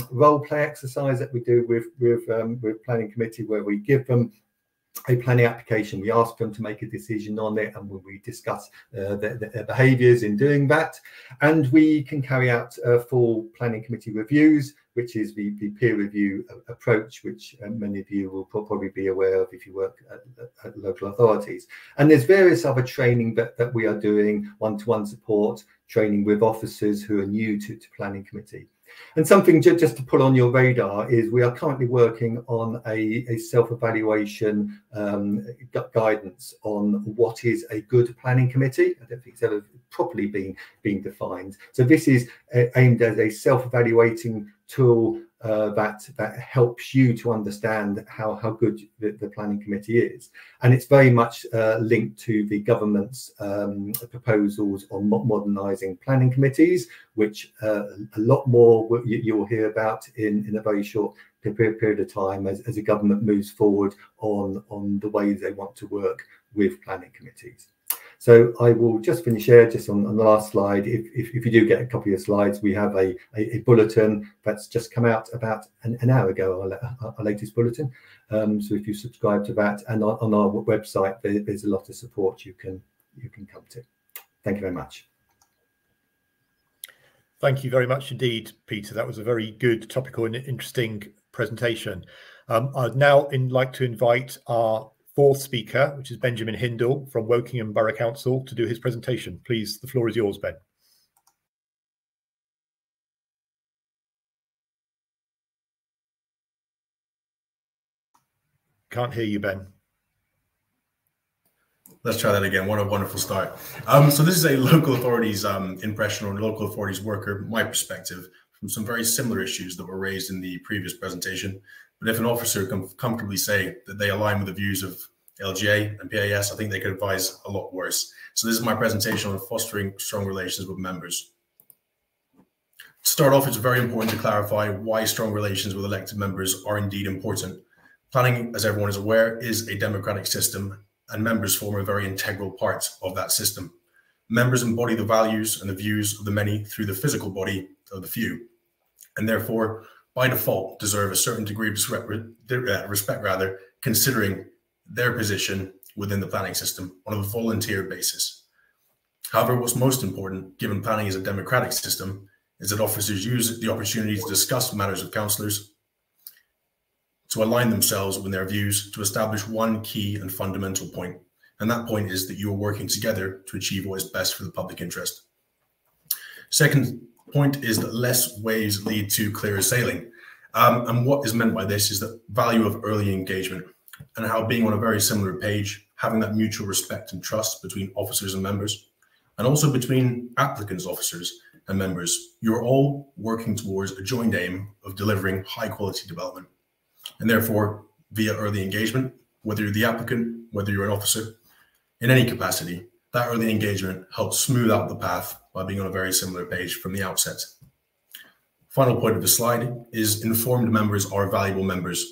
role play exercise that we do with planning committee, where we give them a planning application, we ask them to make a decision on it, and we discuss their behaviours in doing that. And we can carry out full planning committee reviews, which is the peer review approach, which many of you will probably be aware of if you work at local authorities. And there's various other training that we are doing, one-to-one support, training with officers who are new to planning committee. And something just to put on your radar is we are currently working on a self-evaluation guidance on what is a good planning committee. I don't think it's ever properly been defined. So this is aimed as a self-evaluating tool that helps you to understand how good the planning committee is. And it's very much linked to the government's proposals on modernising planning committees, which a lot more you'll hear about in a very short period of time as the government moves forward on the ways they want to work with planning committees. So I will just finish here, just on the last slide. If you do get a copy of the slides, we have a bulletin that's just come out about an hour ago, our latest bulletin. So if you subscribe to that, and on our website, there's a lot of support you can come to. Thank you very much. Thank you very much indeed, Peter. That was a very good, topical and interesting presentation. I'd now like to invite our fourth speaker, which is Benjamin Hindle from Wokingham Borough Council, to do his presentation. Please, the floor is yours, Ben. Can't hear you, Ben. Let's try that again. What a wonderful start. So this is a local authorities impression, or local authorities worker, my perspective from some very similar issues that were raised in the previous presentation. But if an officer can comfortably say that they align with the views of LGA and PAS, I think they could advise a lot worse. So this is my presentation on fostering strong relations with members. To start off, it's very important to clarify why strong relations with elected members are indeed important. Planning, as everyone is aware, is a democratic system, and members form a very integral part of that system. Members embody the values and the views of the many through the physical body of the few, and therefore, by default, deserve a certain degree of respect, considering their position within the planning system on a volunteer basis. However, what's most important, given planning is a democratic system, is that officers use the opportunity to discuss matters with councillors, to align themselves with their views, to establish one key and fundamental point. And that point is that you are working together to achieve what is best for the public interest. Second point is that less waves lead to clearer sailing. And what is meant by this is the value of early engagement, and how being on a very similar page, having that mutual respect and trust between officers and members, and also between applicants, officers, and members. You're all working towards a joint aim of delivering high quality development. And therefore, via early engagement, whether you're the applicant, whether you're an officer, in any capacity, that early engagement helps smooth out the path by being on a very similar page from the outset. Final point of the slide is informed members are valuable members.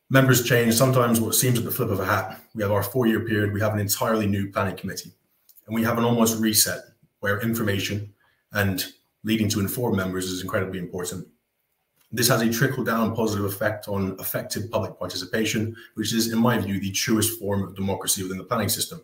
Members change sometimes what seems at the flip of a hat. We have our 4-year period, we have an entirely new planning committee, and we have an almost reset where information and leading to informed members is incredibly important. This has a trickle-down positive effect on effective public participation, which is, in my view, the truest form of democracy within the planning system.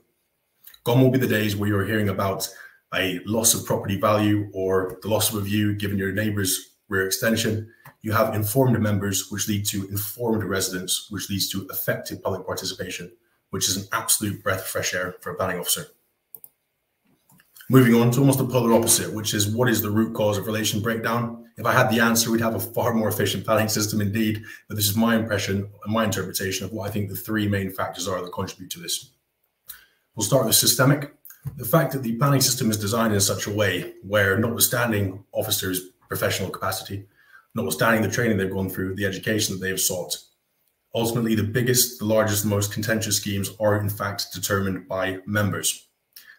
Gone will be the days where you're hearing about a loss of property value or the loss of a view given your neighbour's rear extension. You have informed members, which lead to informed residents, which leads to effective public participation, which is an absolute breath of fresh air for a planning officer. Moving on to almost the polar opposite, which is what is the root cause of relation breakdown? If I had the answer, we'd have a far more efficient planning system indeed, but this is my impression and my interpretation of what I think the 3 main factors are that contribute to this. We'll start with systemic. The fact that the planning system is designed in such a way where, notwithstanding officers' professional capacity, notwithstanding the training they've gone through, the education that they have sought, ultimately the biggest, the largest, the most contentious schemes are in fact determined by members.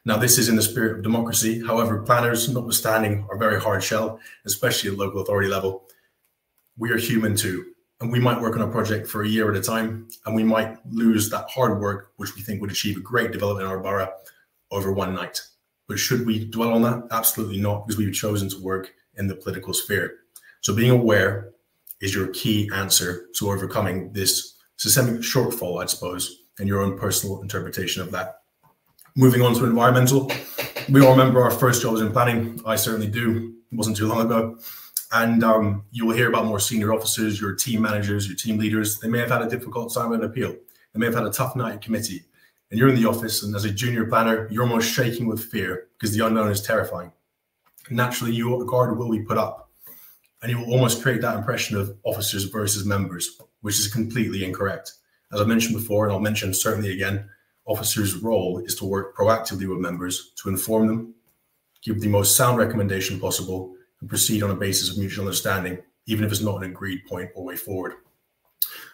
Now, this is in the spirit of democracy. However, planners, notwithstanding, are very hard shell, especially at local authority level. We are human too, and we might work on a project for a year at a time, and we might lose that hard work, which we think would achieve a great development in our borough over one night. But should we dwell on that? Absolutely not, because we've chosen to work in the political sphere. So being aware is your key answer to overcoming this systemic shortfall, I suppose, and your own personal interpretation of that. Moving on to environmental, we all remember our first jobs in planning. I certainly do. It wasn't too long ago. And you will hear about more senior officers, your team managers, your team leaders. They may have had a difficult time with an appeal. They may have had a tough night at committee. And you're in the office, and as a junior planner, you're almost shaking with fear because the unknown is terrifying. Naturally, your guard will be put up, and you will almost create that impression of officers versus members, which is completely incorrect. As I mentioned before, and I'll mention certainly again, officers' role is to work proactively with members to inform them, give the most sound recommendation possible, and proceed on a basis of mutual understanding, even if it's not an agreed point or way forward.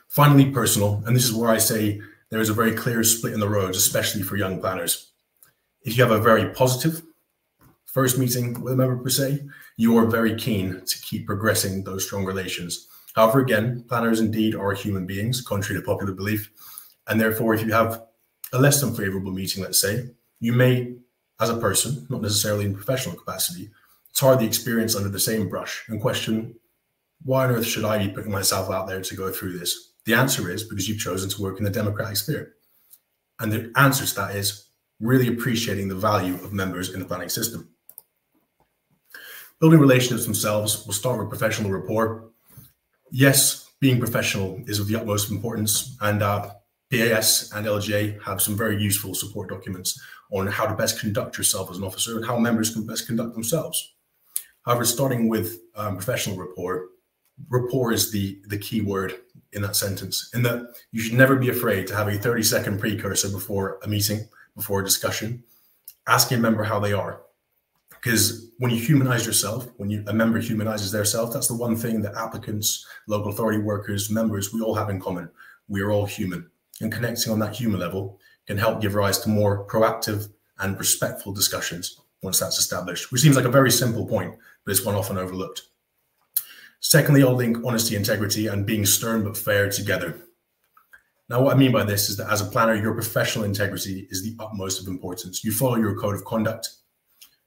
Finally, personal, and this is where I say there is a very clear split in the roads, especially for young planners. If you have a very positive first meeting with a member per se, you are very keen to keep progressing those strong relations. However, again, planners indeed are human beings, contrary to popular belief, and therefore if you have a less than favorable meeting, let's say, you may, as a person, not necessarily in professional capacity, tar the experience under the same brush and question, why on earth should I be putting myself out there to go through this? The answer is because you've chosen to work in the democratic sphere. And the answer to that is really appreciating the value of members in the planning system. Building relationships themselves, we'll start with professional rapport. Yes, being professional is of the utmost importance, and PAS and LGA have some very useful support documents on how to best conduct yourself as an officer and how members can best conduct themselves. However, starting with professional rapport, rapport is the key word in that sentence, in that you should never be afraid to have a 30-second precursor before a meeting, before a discussion, asking a member how they are. Because when you humanize yourself, when a member humanizes their self, that's the one thing that applicants, local authority workers, members, we all have in common. We are all human, and connecting on that human level can help give rise to more proactive and respectful discussions once that's established, which seems like a very simple point, but it's one often overlooked. Secondly, I'll link honesty, integrity, and being stern but fair together. Now, what I mean by this is that as a planner, your professional integrity is the utmost of importance. You follow your code of conduct.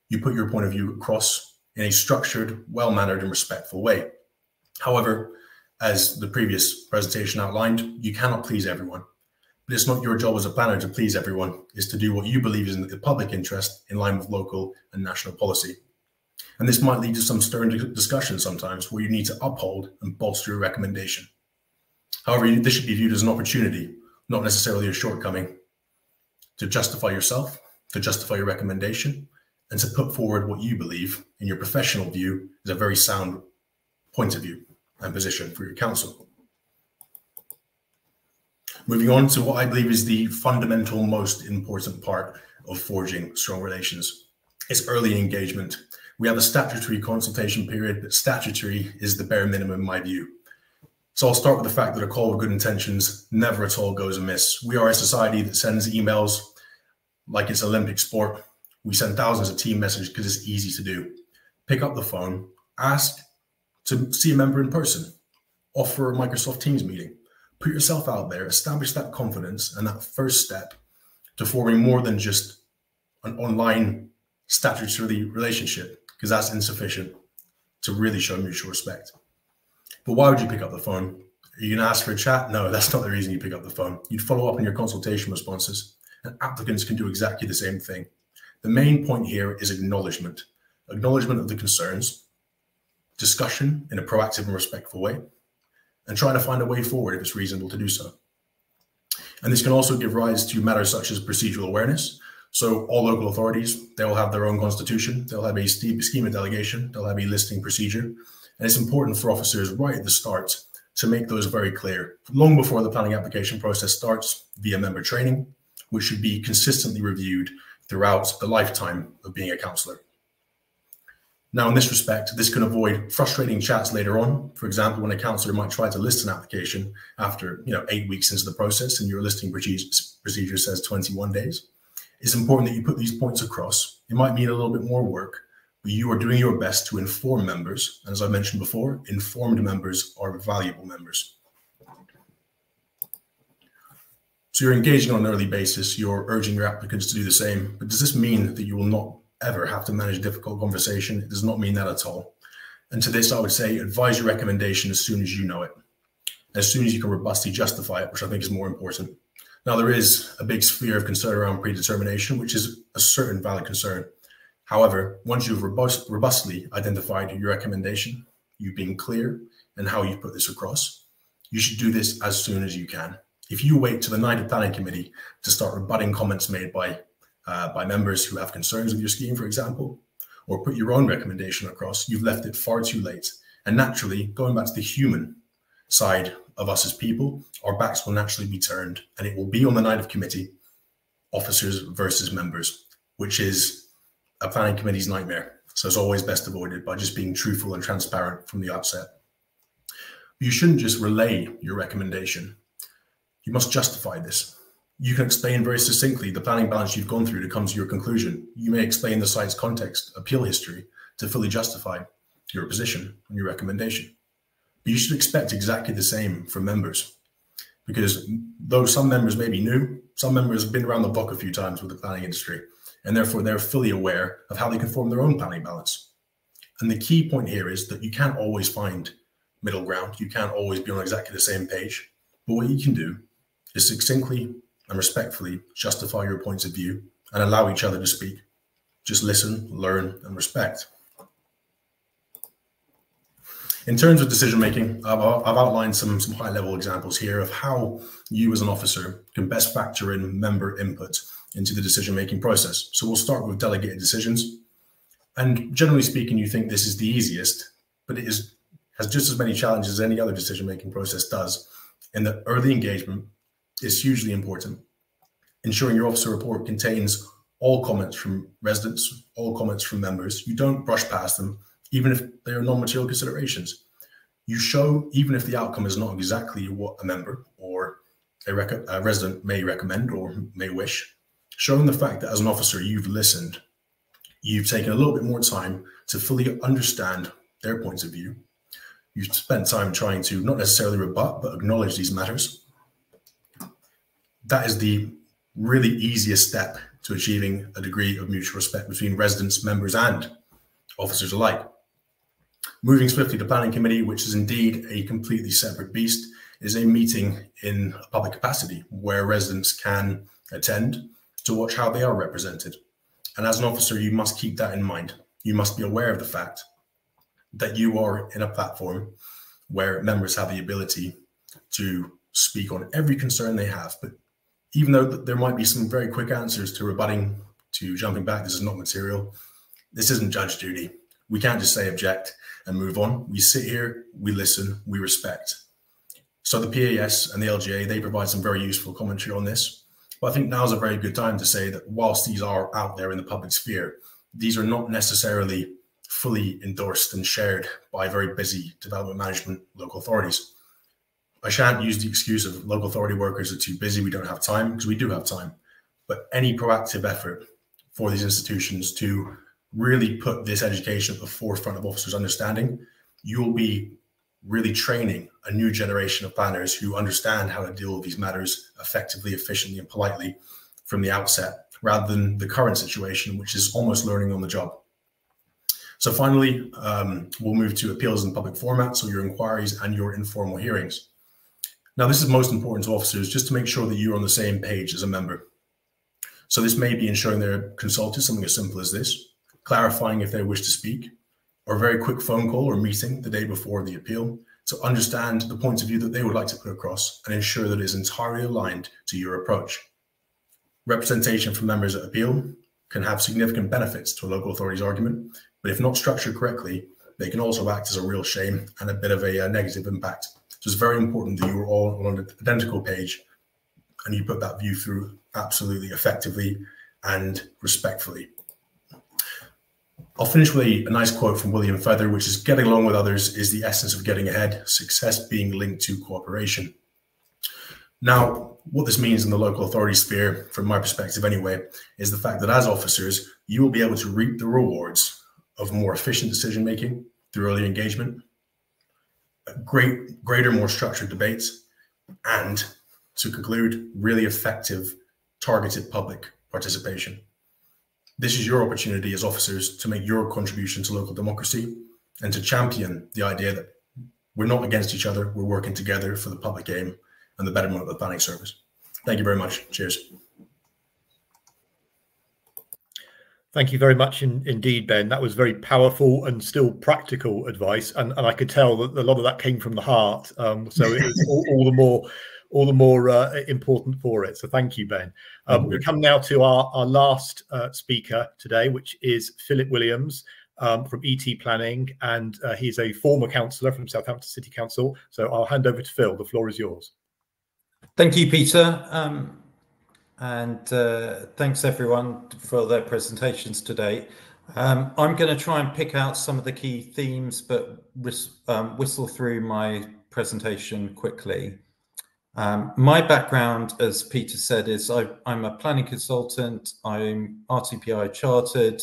You put your point of view across in a structured, well-mannered, and respectful way. However, as the previous presentation outlined, you cannot please everyone. But it's not your job as a planner to please everyone. It's to do what you believe is in the public interest in line with local and national policy. And this might lead to some stern discussion sometimes where you need to uphold and bolster your recommendation. However, this should be viewed as an opportunity, not necessarily a shortcoming, to justify yourself, to justify your recommendation, and to put forward what you believe in your professional view is a very sound point of view and position for your council. Moving on to what I believe is the fundamental, most important part of forging strong relations. It's early engagement. We have a statutory consultation period, but statutory is the bare minimum in my view. So I'll start with the fact that a call with good intentions never at all goes amiss. We are a society that sends emails like it's Olympic sport. We send thousands of team messages because it's easy to do. Pick up the phone, ask to see a member in person, offer a Microsoft Teams meeting, put yourself out there, establish that confidence and that first step to forming more than just an online statutory relationship, because that's insufficient to really show mutual respect. But why would you pick up the phone? Are you going to ask for a chat? No, that's not the reason you pick up the phone. You'd follow up on your consultation responses, and applicants can do exactly the same thing. The main point here is acknowledgement. Acknowledgement of the concerns, discussion in a proactive and respectful way, and trying to find a way forward if it's reasonable to do so. And this can also give rise to matters such as procedural awareness. So all local authorities, they'll have their own constitution, they'll have a scheme of delegation, they'll have a listing procedure. And it's important for officers right at the start to make those very clear, long before the planning application process starts via member training, which should be consistently reviewed throughout the lifetime of being a councillor. Now, in this respect, this can avoid frustrating chats later on. For example, when a councillor might try to list an application after 8 weeks into the process and your listing procedure says 21 days. It's important that you put these points across. It might mean a little bit more work, but you are doing your best to inform members. And as I mentioned before, informed members are valuable members. So you're engaging on an early basis, you're urging your applicants to do the same, but does this mean that you will not ever have to manage difficult conversation? It does not mean that at all. And to this, I would say, advise your recommendation as soon as you know it, as soon as you can robustly justify it, which I think is more important. Now, there is a big sphere of concern around predetermination, which is a certain valid concern. However, once you've robustly identified your recommendation, you've been clear in how you put this across, you should do this as soon as you can. If you wait to the night of planning committee to start rebutting comments made by members who have concerns with your scheme, for example, or put your own recommendation across, you've left it far too late. And naturally, going back to the human side of us as people, our backs will naturally be turned, and it will be on the night of committee, officers versus members, which is a planning committee's nightmare. So it's always best avoided by just being truthful and transparent from the outset. But you shouldn't just relay your recommendation. You must justify this. You can explain very succinctly the planning balance you've gone through to come to your conclusion. You may explain the site's context, appeal history, to fully justify your position and your recommendation. But you should expect exactly the same from members, because though some members may be new, some members have been around the block a few times with the planning industry, and therefore they're fully aware of how they can form their own planning balance. And the key point here is that you can't always find middle ground. You can't always be on exactly the same page. But what you can do is succinctly and respectfully justify your points of view and allow each other to speak. Just listen, learn, and respect. In terms of decision-making, I've outlined some high-level examples here of how you as an officer can best factor in member input into the decision-making process. So we'll start with delegated decisions. And generally speaking, you think this is the easiest, but it has just as many challenges as any other decision-making process does. In that early engagement is hugely important. Ensuring your officer report contains all comments from residents, all comments from members. You don't brush past them, even if they are non-material considerations. You show, even if the outcome is not exactly what a member or a resident may recommend or may wish, showing the fact that as an officer, you've listened, you've taken a little bit more time to fully understand their points of view. You've spent time trying to not necessarily rebut, but acknowledge these matters. That is the really easiest step to achieving a degree of mutual respect between residents, members, and officers alike. Moving swiftly to planning committee, which is indeed a completely separate beast, is a meeting in a public capacity where residents can attend to watch how they are represented. And as an officer, you must keep that in mind. You must be aware of the fact that you are in a platform where members have the ability to speak on every concern they have. But even though there might be some very quick answers to rebutting, to jumping back, this is not material, this isn't judge duty. We can't just say object and move on. We sit here, we listen, we respect. So the PAS and the LGA, they provide some very useful commentary on this. But I think now's a very good time to say that whilst these are out there in the public sphere, these are not necessarily fully endorsed and shared by very busy development management local authorities. I shan't use the excuse of local authority workers are too busy, we don't have time, because we do have time. But any proactive effort for these institutions to really put this education at the forefront of officers' understanding, you will be really training a new generation of planners who understand how to deal with these matters effectively, efficiently, and politely from the outset, rather than the current situation, which is almost learning on the job. So finally, we'll move to appeals in public format, so your inquiries and your informal hearings. Now, this is most important to officers, just to make sure that you're on the same page as a member. So this may be ensuring they're consulted, something as simple as this, clarifying if they wish to speak, or a very quick phone call or meeting the day before the appeal to understand the points of view that they would like to put across and ensure that it is entirely aligned to your approach. Representation from members at appeal can have significant benefits to a local authority's argument, but if not structured correctly, they can also act as a real shame and a bit of a negative impact. So it's very important that you're all on an identical page and you put that view through absolutely effectively and respectfully. I'll finish with a nice quote from William Feather, which is, "Getting along with others is the essence of getting ahead, success being linked to cooperation." Now, what this means in the local authority sphere, from my perspective anyway, is the fact that as officers, you will be able to reap the rewards of more efficient decision-making through early engagement, greater, more structured debates, and, to conclude, really effective, targeted public participation. This is your opportunity as officers to make your contribution to local democracy and to champion the idea that we're not against each other, we're working together for the public aim and the betterment of the planning service. Thank you very much. Cheers. Thank you very much indeed, Ben. That was very powerful and still practical advice, and I could tell that a lot of that came from the heart. So it was all the more important for it. So thank you, Ben. We come now to our last speaker today, which is Philip Williams from ET Planning, and he's a former councillor from Southampton City Council. So I'll hand over to Phil. The floor is yours. Thank you, Peter. And thanks everyone for their presentations today. I'm going to try and pick out some of the key themes, but whistle through my presentation quickly. My background, as Peter said, is I'm a planning consultant, I'm RTPI chartered,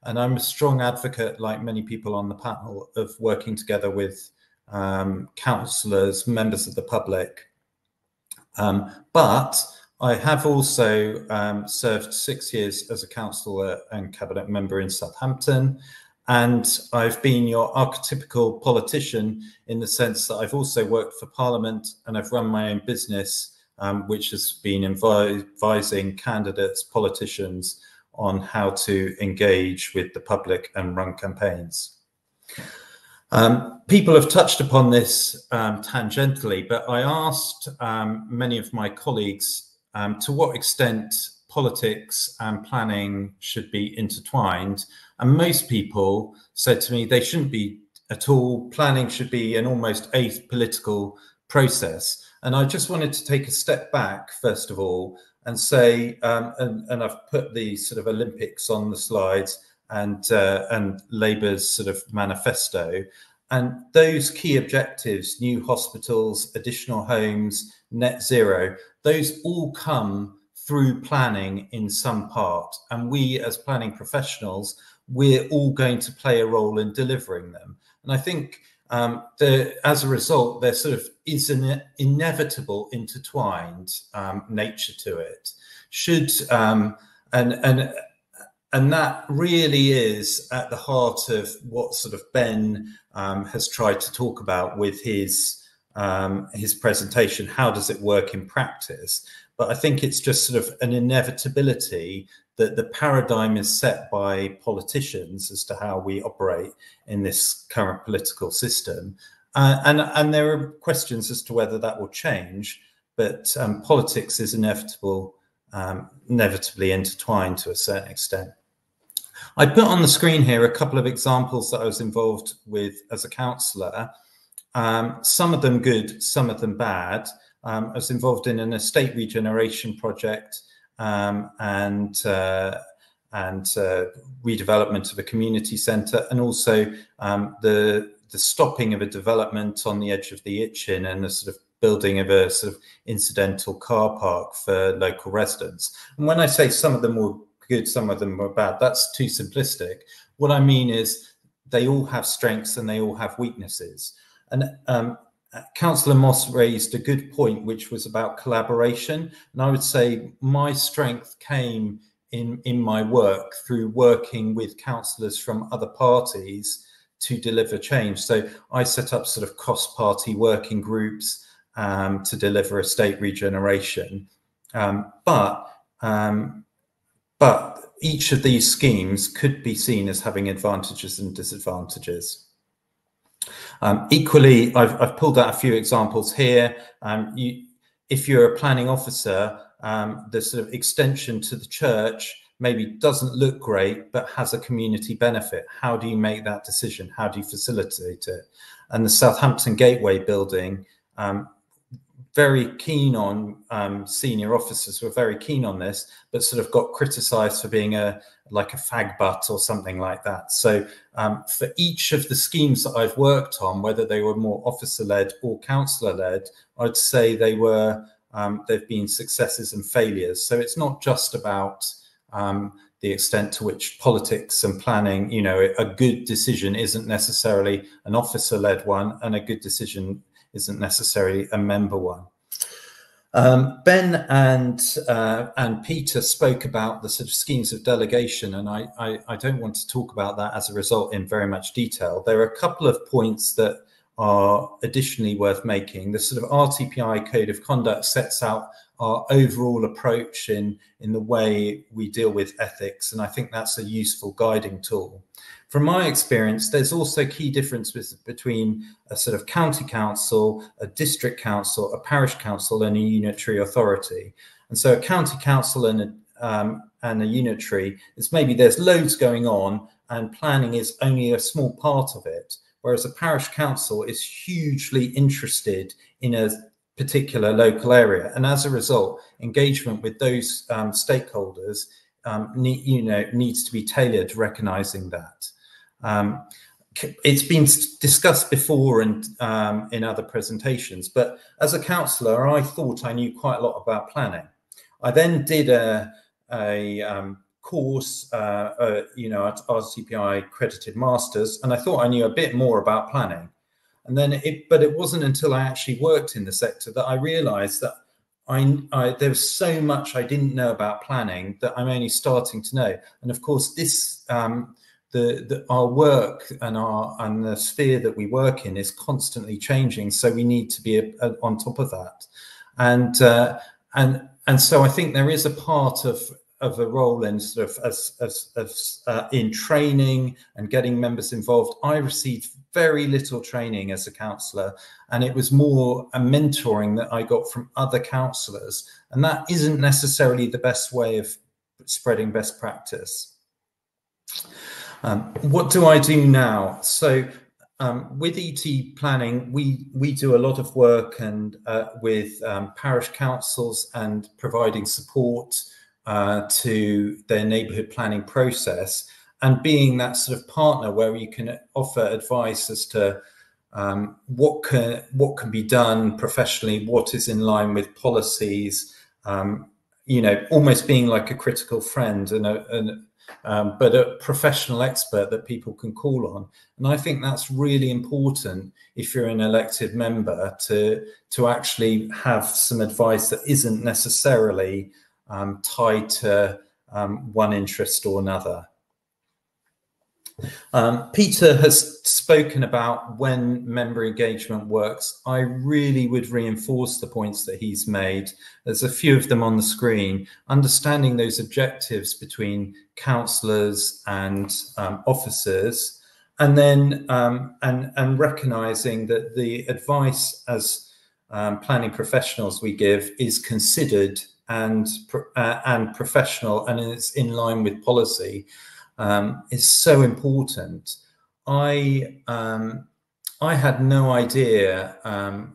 and I'm a strong advocate, like many people on the panel, of working together with councillors, members of the public. But I have also served 6 years as a councillor and cabinet member in Southampton, and I've been your archetypical politician in the sense that I've also worked for Parliament and I've run my own business, which has been advising candidates, politicians on how to engage with the public and run campaigns. People have touched upon this tangentially, but I asked many of my colleagues to what extent politics and planning should be intertwined. And most people said to me they shouldn't be at all. Planning should be an almost apolitical process. And I just wanted to take a step back, first of all, and say, and I've put the sort of Olympics on the slides and Labour's sort of manifesto, and those key objectives, new hospitals, additional homes, net zero, those all come through planning in some part. And we as planning professionals, we're all going to play a role in delivering them. And I think as a result, there sort of is an inevitable intertwined nature to it. And that really is at the heart of what sort of Ben has tried to talk about with his presentation. How does it work in practice? But I think it's just sort of an inevitability that the paradigm is set by politicians as to how we operate in this current political system. And there are questions as to whether that will change, but politics is inevitably intertwined to a certain extent. I put on the screen here a couple of examples that I was involved with as a councillor, some of them good, some of them bad. I was involved in an estate regeneration project and redevelopment of a community centre, and also the stopping of a development on the edge of the Itchin and the sort of building of a sort of incidental car park for local residents. And when I say some of them were good, some of them were bad, that's too simplistic. What I mean is they all have strengths and they all have weaknesses. And Councillor Moss raised a good point, which was about collaboration. And I would say my strength came in my work through working with councillors from other parties to deliver change. So I set up sort of cross-party working groups to deliver estate regeneration. But each of these schemes could be seen as having advantages and disadvantages. Equally, I've pulled out a few examples here. If you're a planning officer, the sort of extension to the church maybe doesn't look great, but has a community benefit. How do you make that decision? How do you facilitate it? And the Southampton Gateway building, very keen on, senior officers were very keen on this, but sort of got criticised for being like a fag butt or something like that. So for each of the schemes that I've worked on, whether they were more officer-led or councillor-led, I'd say they've been successes and failures. So it's not just about the extent to which politics and planning, you know, a good decision isn't necessarily an officer-led one, and a good decision isn't necessarily a member one. Ben and Peter spoke about the sort of schemes of delegation, and I don't want to talk about that as a result in very much detail. There are a couple of points that are additionally worth making. The sort of RTPI Code of Conduct sets out our overall approach in the way we deal with ethics, and I think that's a useful guiding tool. From my experience, there's also key differences between a sort of county council, a district council, a parish council, and a unitary authority. And so a county council and a unitary is maybe there's loads going on and planning is only a small part of it, whereas a parish council is hugely interested in a particular local area. And as a result, engagement with those stakeholders needs to be tailored, recognizing that. It's been discussed before and in other presentations, but as a councillor, I thought I knew quite a lot about planning. I then did a course, at RTPI accredited masters, and I thought I knew a bit more about planning. And then but it wasn't until I actually worked in the sector that I realised that there was so much I didn't know about planning that I'm only starting to know. And of course, this our work and the sphere that we work in is constantly changing, so we need to be on top of that. And so I think there is a part of a role in sort of in training and getting members involved. I received very little training as a councillor, and it was more a mentoring that I got from other councillors, and that isn't necessarily the best way of spreading best practice. What do I do now? So with ET planning, we do a lot of work and with parish councils and providing support to their neighbourhood planning process, and being that sort of partner where you can offer advice as to what can be done professionally, what is in line with policies, you know, almost being like a critical friend but a professional expert that people can call on. And I think that's really important if you're an elected member to actually have some advice that isn't necessarily tied to one interest or another. Peter has spoken about when member engagement works. I really would reinforce the points that he's made. There's a few of them on the screen. Understanding those objectives between councillors and officers, and then and recognising that the advice as planning professionals we give is considered and professional, and it's in line with policy. Is so important. I had no idea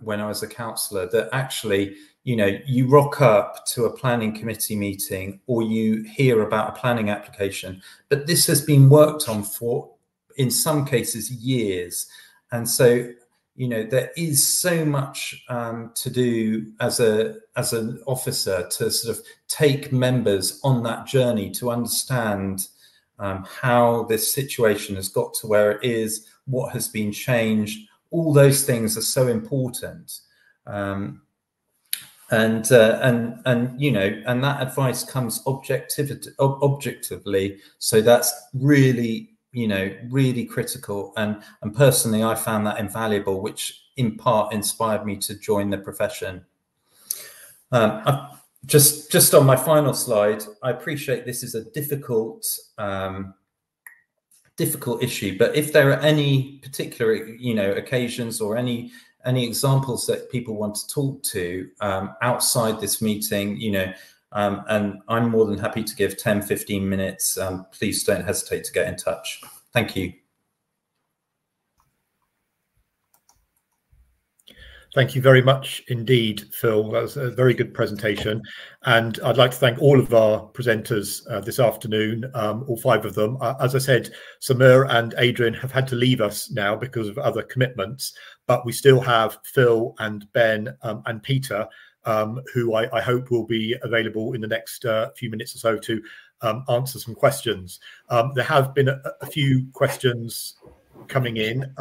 when I was a councillor that actually, you know, you rock up to a planning committee meeting or you hear about a planning application, but this has been worked on for, in some cases, years. And so, you know, there is so much to do as an officer to sort of take members on that journey to understand how this situation has got to where it is, what has been changed. All those things are so important, and you know, and that advice comes objectively. So that's really, you know, really critical. And personally, I found that invaluable, which in part inspired me to join the profession. Just on my final slide, I appreciate this is a difficult issue, but if there are any particular, you know, occasions or any examples that people want to talk to outside this meeting, you know, and I'm more than happy to give 10-15 minutes. Please don't hesitate to get in touch. Thank you. Thank you very much indeed, Phil. That was a very good presentation. And I'd like to thank all of our presenters this afternoon, all 5 of them. As I said, Samir and Adrian have had to leave us now because of other commitments, but we still have Phil and Ben and Peter, who I hope will be available in the next few minutes or so to answer some questions. There have been a few questions coming in.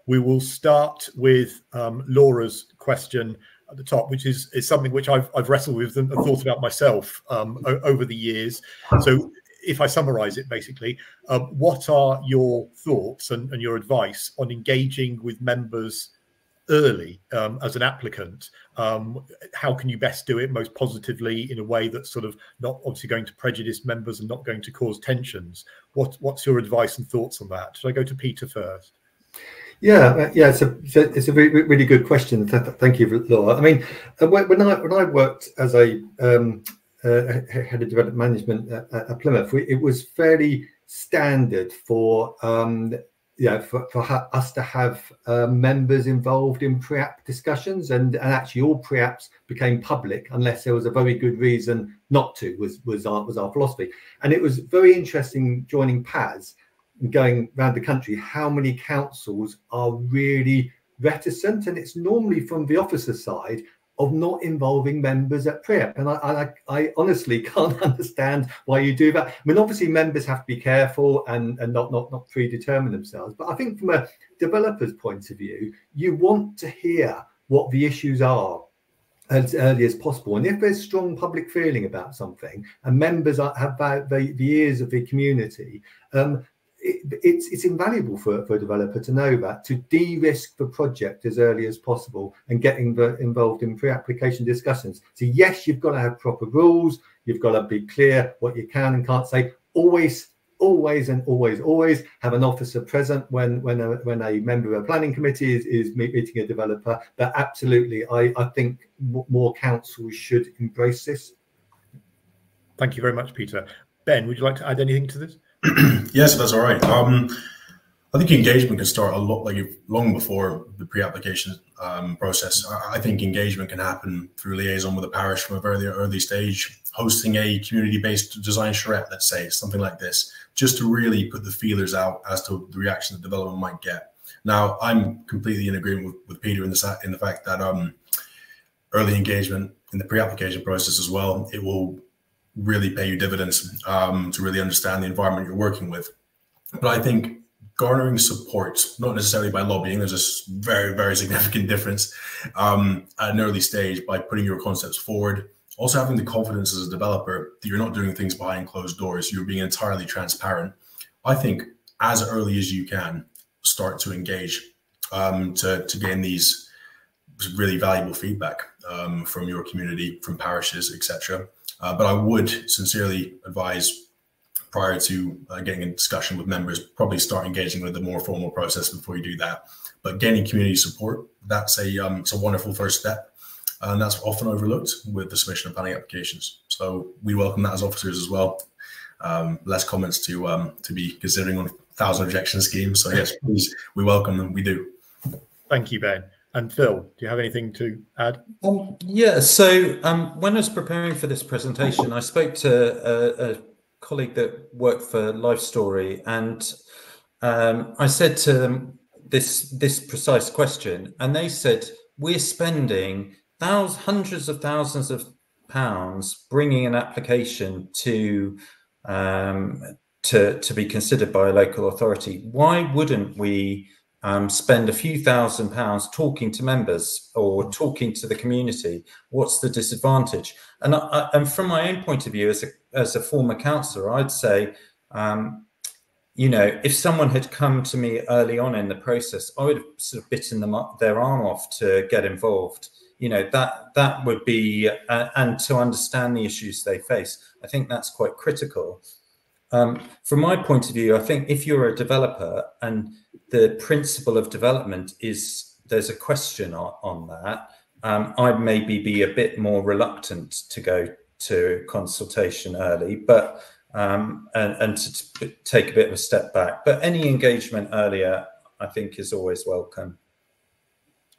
We will start with Laura's question at the top, which is something which I've wrestled with and thought about myself over the years. So if I summarize it, basically, what are your thoughts and your advice on engaging with members early as an applicant? How can you best do it most positively in a way that's sort of not obviously going to prejudice members and not going to cause tensions? What's your advice and thoughts on that? Should I go to Peter first? Yeah, it's a really good question. Thank you, Laura. I mean, when I worked as a head of development management at Plymouth, it was fairly standard for us to have members involved in pre-app discussions, and actually all pre-apps became public unless there was a very good reason not to, was our philosophy. And it was very interesting joining PAS and going around the country how many councils are really reticent, and it's normally from the officer side of not involving members at pre-app. And I honestly can't understand why you do that. I mean, obviously members have to be careful and not predetermine themselves, but I think from a developer's point of view, you want to hear what the issues are as early as possible. And if there's strong public feeling about something and members have the ears of the community, it's invaluable for a developer to know that, to de-risk the project as early as possible and getting involved in pre-application discussions. So yes, you've got to have proper rules. You've got to be clear what you can and can't say. Always have an officer present when a member of a planning committee is meeting a developer. But absolutely, I think more councils should embrace this. Thank you very much, Peter. Ben, would you like to add anything to this? Yes, that's all right. I think engagement can start a lot long before the pre-application process. I think engagement can happen through liaison with the parish from a very early stage, hosting a community-based design charrette, let's say, something like this, just to really put the feelers out as to the reaction that development might get. Now, I'm completely in agreement with Peter in the fact that early engagement in the pre-application process as well, it will really pay you dividends to really understand the environment you're working with. But I think garnering support, not necessarily by lobbying, there's a very, very significant difference at an early stage by putting your concepts forward. Also having the confidence as a developer that you're not doing things behind closed doors, you're being entirely transparent. I think as early as you can, start to engage to gain these really valuable feedback from your community, from parishes, etc. But I would sincerely advise, prior to getting in discussion with members, probably start engaging with the more formal process before you do that. But gaining community support, that's it's a wonderful first step. And that's often overlooked with the submission of planning applications. So we welcome that as officers as well. Less comments to be considering on 1,000 objection schemes. So yes, please, we welcome them, we do. Thank you, Ben. And Phil, do you have anything to add? Yeah, so when I was preparing for this presentation, I spoke to a colleague that worked for Life Story, and I said to them this precise question, and they said, we're spending hundreds of thousands of pounds bringing an application to be considered by a local authority. Why wouldn't we spend a few £1,000s talking to members or talking to the community? What's the disadvantage? And from my own point of view, as a former councillor, I'd say, you know, if someone had come to me early on in the process, I would have sort of bitten their arm off to get involved. You know, that would be, and to understand the issues they face. I think that's quite critical. From my point of view, I think if you're a developer and the principle of development is there's a question on that, I'd maybe be a bit more reluctant to go to consultation early, but and to take a bit of a step back. But any engagement earlier, I think, is always welcome.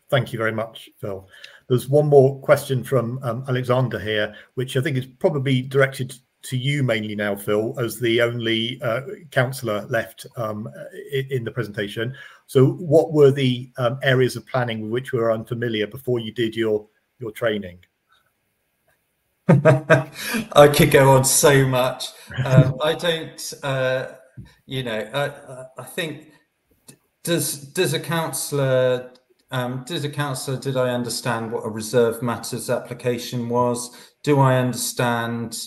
Thank you very much, Phil. There's one more question from Alexander here, which I think is probably directed to you mainly now, Phil, as the only councillor left in the presentation. So what were the areas of planning with which we were unfamiliar before you did your training? I could go on so much. I don't, you know, I think, does a councillor, did I understand what a reserve matters application was? Do I understand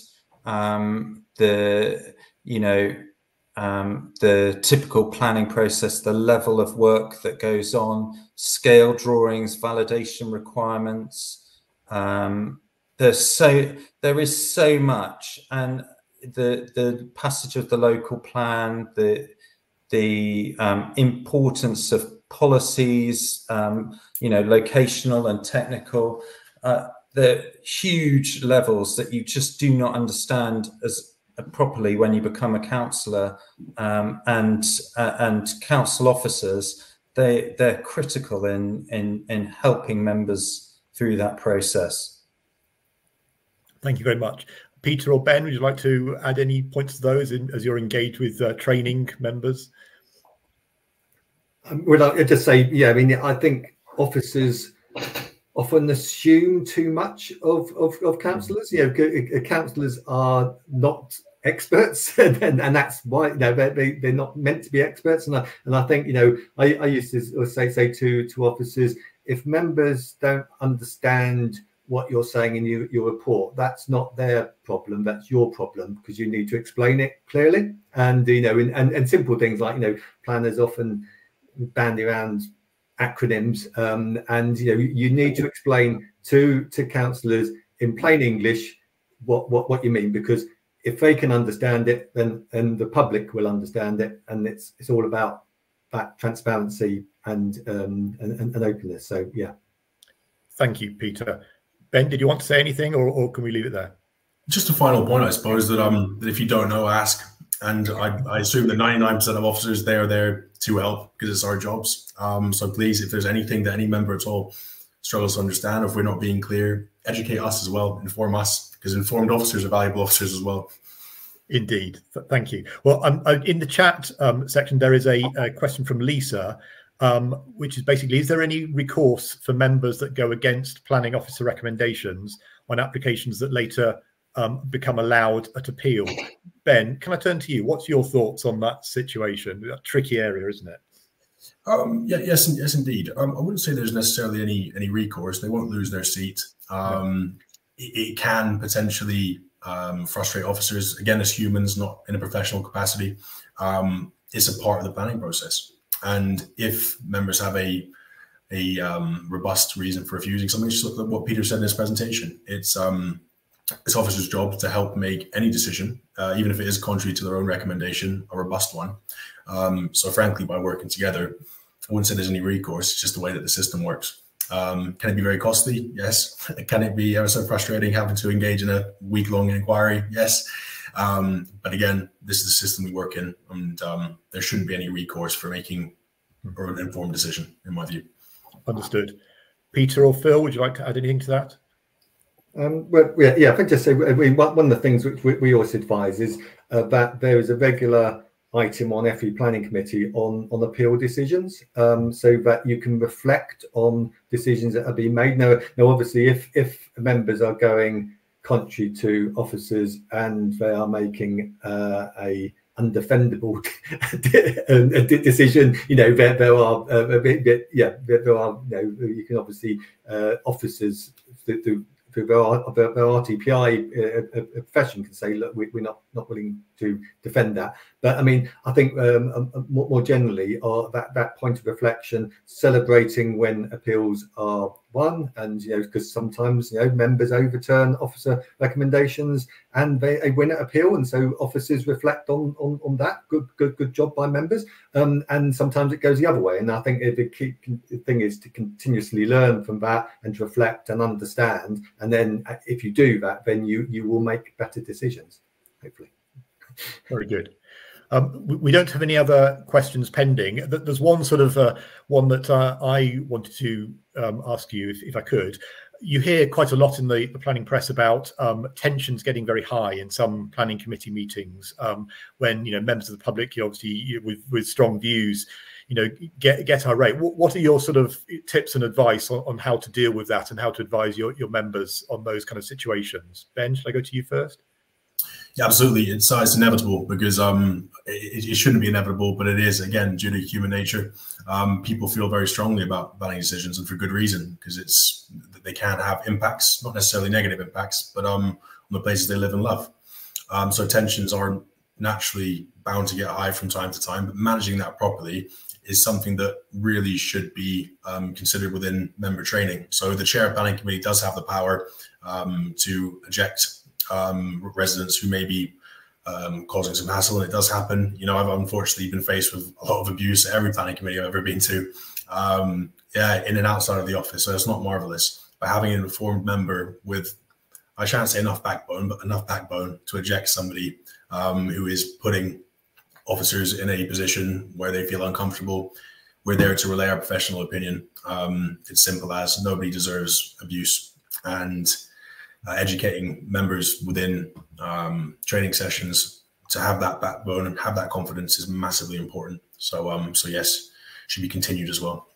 the typical planning process, the level of work that goes on, scale drawings, validation requirements? There is so much, and the passage of the local plan, the importance of policies, you know, locational and technical, the huge levels that you just do not understand as properly when you become a councillor, and council officers. They're critical in helping members through that process. Thank you very much. Peter or Ben, would you like to add any points to those as you're engaged with training members? Well, I'll just say, yeah, I mean, I think officers often assume too much of councillors. You know, councillors are not experts, and that's why, you know, they're not meant to be experts. And I think, you know, I used to say to officers, if members don't understand what you're saying in your report, that's not their problem, that's your problem, because you need to explain it clearly. And, you know, and simple things like, you know, planners often bandy around acronyms, and, you know, you need to explain to councillors in plain English what you mean, because if they can understand it, then the public will understand it, and it's all about that transparency and openness. So yeah. Thank you, Peter. Ben, did you want to say anything, or can we leave it there? Just a final point, I suppose, that if you don't know, ask. And I assume that 99% of officers, they are there to help because it's our jobs. So please, if there's anything that any member at all struggles to understand, or if we're not being clear, educate us as well, inform us, because informed officers are valuable officers as well. Indeed. Thank you. Well, in the chat section, there is a question from Lisa, which is basically, is there any recourse for members that go against planning officer recommendations on applications that later become allowed at appeal? Ben, can I turn to you? What's your thoughts on that situation? That tricky area, isn't it? Yes, indeed. I wouldn't say there's necessarily any recourse. They won't lose their seat. It can potentially frustrate officers, again, as humans, not in a professional capacity. It's a part of the planning process. And if members have a robust reason for refusing something, just look at what Peter said in his presentation. It's officers' job to help make any decision, even if it is contrary to their own recommendation, a robust one. So frankly, by working together, I wouldn't say there's any recourse. It's just the way that the system works. Can it be very costly? Yes. Can it be ever so frustrating having to engage in a week-long inquiry? Yes. But again, this is the system we work in, and there shouldn't be any recourse for making an informed decision, in my view. Understood. Peter or Phil, would you like to add anything to that? Well, yeah, if I just say, one of the things which we always advise is that there is a regular item on FE Planning Committee on appeal decisions, so that you can reflect on decisions that are being made. Now obviously, if members are going contrary to officers and they are making a undefendable decision, there are you can obviously officers through their RTPI profession can say, look, we're not willing to defend that. But I mean, I think more generally, that point of reflection, celebrating when appeals are won, and because sometimes members overturn officer recommendations and they win at appeal, and so officers reflect on that. Good job by members. And sometimes it goes the other way. And I think the key thing is to continuously learn from that and to reflect and understand. And then if you do that, then you will make better decisions, hopefully. Very good. We don't have any other questions pending. There's one sort of one that I wanted to ask you, if I could. You hear quite a lot in the planning press about tensions getting very high in some planning committee meetings when members of the public, obviously with strong views, get irate. What are your sort of tips and advice on how to deal with that and how to advise your members on those kind of situations? Ben, shall I go to you first? Yeah, absolutely. It's inevitable, because it shouldn't be inevitable, but it is, again, due to human nature. People feel very strongly about planning decisions, and for good reason, because they can have impacts, not necessarily negative impacts, but on the places they live and love. So tensions are naturally bound to get high from time to time, but managing that properly is something that really should be considered within member training. So the chair of planning committee does have the power to eject residents who may be causing some hassle, and it does happen. I've unfortunately been faced with a lot of abuse at every planning committee I've ever been to, in and outside of the office, so it's not marvelous. But having an informed member with, I shan't say enough backbone, but enough backbone to eject somebody who is putting officers in a position where they feel uncomfortable. We're there to relay our professional opinion. It's simple as nobody deserves abuse, and educating members within training sessions to have that backbone and have that confidence is massively important. So yes, should be continued as well.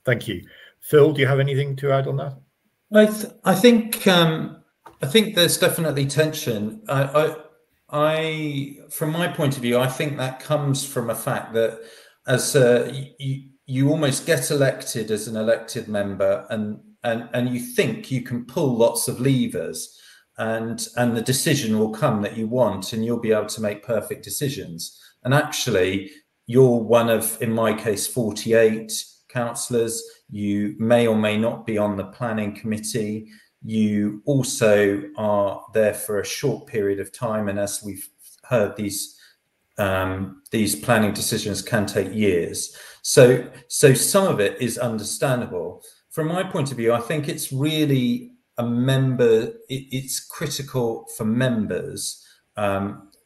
Thank you. Phil, do you have anything to add on that? I think there's definitely tension. I from my point of view, I think that comes from a fact that as you almost get elected as an elected member, and you think you can pull lots of levers, and the decision will come that you want, and you'll be able to make perfect decisions. And actually, you're one of, in my case, 48 councillors. You may or may not be on the planning committee. You also are there for a short period of time, and as we've heard, these planning decisions can take years. So some of it is understandable. From my point of view, I think it's really it's critical for members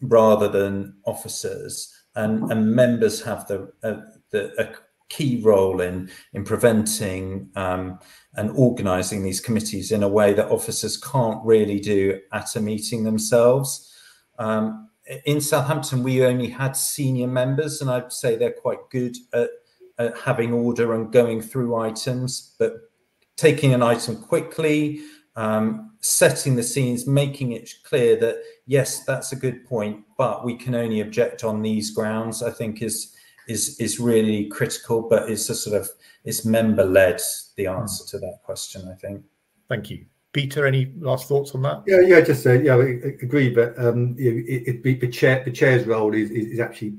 rather than officers, and members have a key role in preventing and organising these committees in a way that officers can't really do at a meeting themselves. In Southampton, we only had senior members, and I'd say they're quite good at having order and going through items, but taking an item quickly, setting the scenes, making it clear that, yes, that's a good point, but we can only object on these grounds, I think is really critical, but it's member-led, the answer to that question, I think. Thank you. Peter, any last thoughts on that? Yeah, just I agree, but the chair's role is actually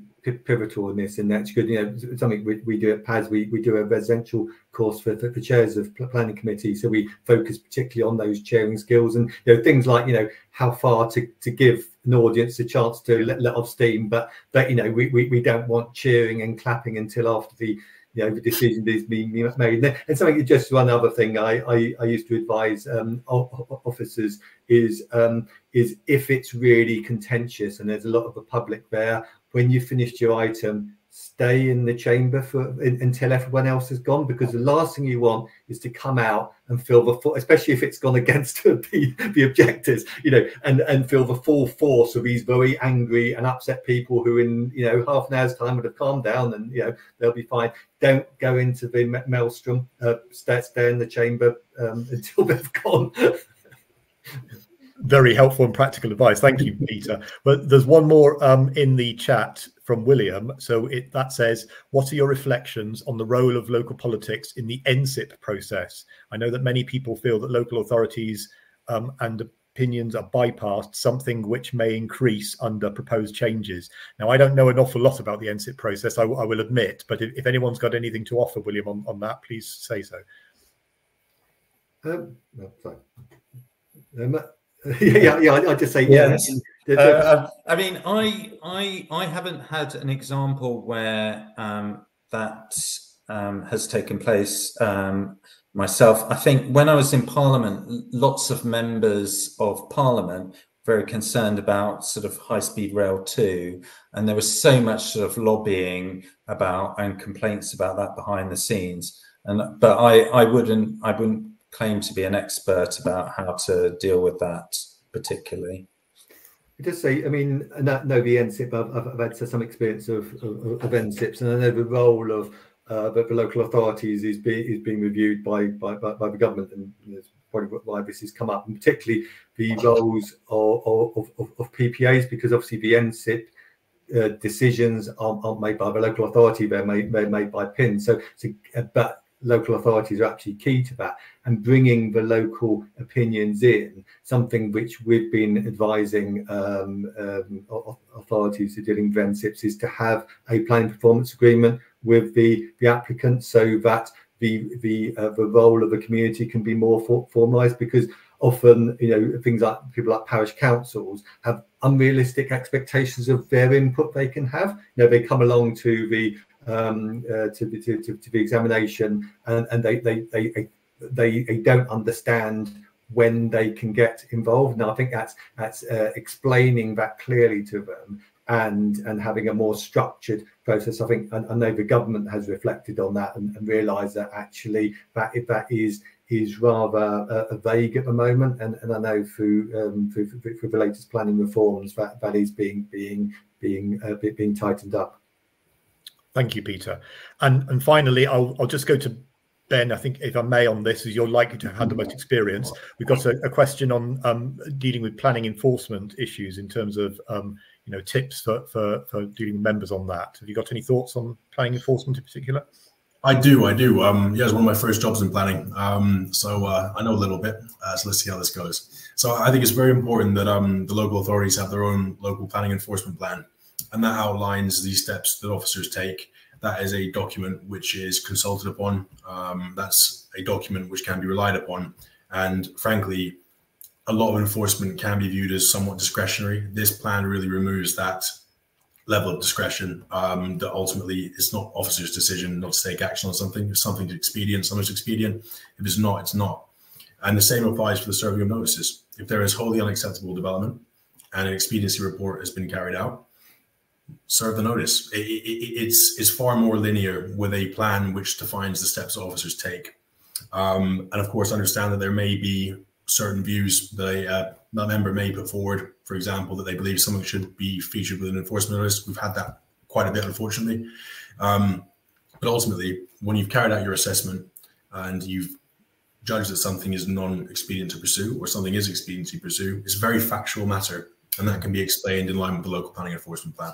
pivotal in this, and that's good. Something we do at PAS, we do a residential course for chairs of planning committees, so we focus particularly on those chairing skills, and things like how far to give an audience a chance to let off steam, but we don't want cheering and clapping until after the decision is being made. And something, just one other thing I used to advise officers is if it's really contentious and there's a lot of the public there, when you finished your item, stay in the chamber until everyone else has gone, because the last thing you want is to come out and feel especially if it's gone against the objectives, and feel the full force of these very angry and upset people who in half an hour's time would have calmed down and they'll be fine. Don't go into the maelstrom. Stay in the chamber until they've gone. Very helpful and practical advice. Thank you, Peter. But there's one more in the chat from William. So that says, what are your reflections on the role of local politics in the NSIP process? I know that many people feel that local authorities and opinions are bypassed, something which may increase under proposed changes. Now, I don't know an awful lot about the NSIP process, I will admit, but if anyone's got anything to offer, William, on that, please say so. Sorry. I'd just say yes. I mean, I haven't had an example where that has taken place myself. I think when I was in Parliament, lots of members of Parliament very concerned about sort of high-speed rail 2, and there was so much sort of lobbying about and complaints about that behind the scenes. But I wouldn't claim to be an expert about how to deal with that particularly. I just say, I mean, I know the NSIP, I've had some experience of NSIPs, and I know the role of the local authorities is being reviewed by the government, and that's probably why this has come up, and particularly the roles of PPAs, because obviously the NSIP decisions aren't made by the local authority, they're made by PIN. But local authorities are actually key to that, and bringing the local opinions in, something which we've been advising authorities who are dealing with NSIPs, is to have a planning performance agreement with the applicant, so that the role of the community can be more formalised, because often things like people like parish councils have unrealistic expectations of their input they can have. They come along to the examination and they don't understand when they can get involved. Now I think that's explaining that clearly to them and having a more structured process. I think I know the government has reflected on that and realised that actually that is rather vague at the moment, and I know through the latest planning reforms that is being tightened up. Thank you, Peter. And finally, I'll just go to Ben, I think, if I may, on this, as you're likely to have had the most experience. We've got a question on dealing with planning enforcement issues in terms of tips for dealing with members on that. Have you got any thoughts on planning enforcement in particular? I do. Yeah, it was one of my first jobs in planning, so I know a little bit. So let's see how this goes. So I think it's very important that the local authorities have their own local planning enforcement plan, and that outlines the steps that officers take. That is a document which is consulted upon. That's a document which can be relied upon, and frankly, a lot of enforcement can be viewed as somewhat discretionary. This plan really removes that level of discretion, that ultimately it's not officers' decision not to take action on something. If something's expedient, something's expedient. If it's not, it's not. And the same applies for the serving of notices. If there is wholly unacceptable development and an expediency report has been carried out, serve the notice. It's far more linear with a plan which defines the steps officers take. And of course, understand that there may be certain views that a member may put forward, for example, that they believe something should be featured with an enforcement notice. We've had that quite a bit, unfortunately. But ultimately, when you've carried out your assessment and you've judged that something is non-expedient to pursue or something is expedient to pursue, it's a very factual matter, and that can be explained in line with the local planning enforcement plan.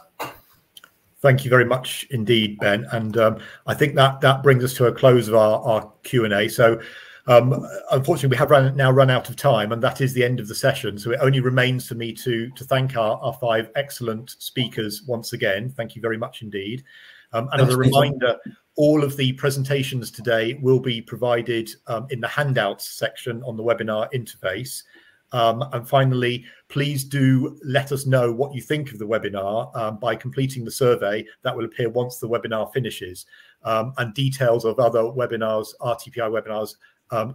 Thank you very much indeed, Ben. And I think that brings us to a close of our Q&A. So unfortunately, we have now run out of time, and that is the end of the session. So it only remains for me to thank our 5 excellent speakers once again. Thank you very much indeed. And as a reminder, all of the presentations today will be provided in the handouts section on the webinar interface. And finally, please do let us know what you think of the webinar by completing the survey that will appear once the webinar finishes. And details of other webinars, RTPI webinars,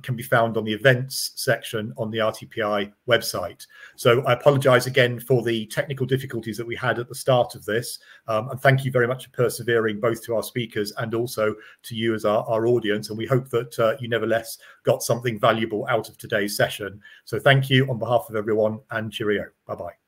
can be found on the events section on the RTPI website. So I apologize again for the technical difficulties that we had at the start of this. And thank you very much for persevering, both to our speakers and also to you as our audience. And we hope that you nevertheless got something valuable out of today's session. So thank you on behalf of everyone, and cheerio. Bye-bye.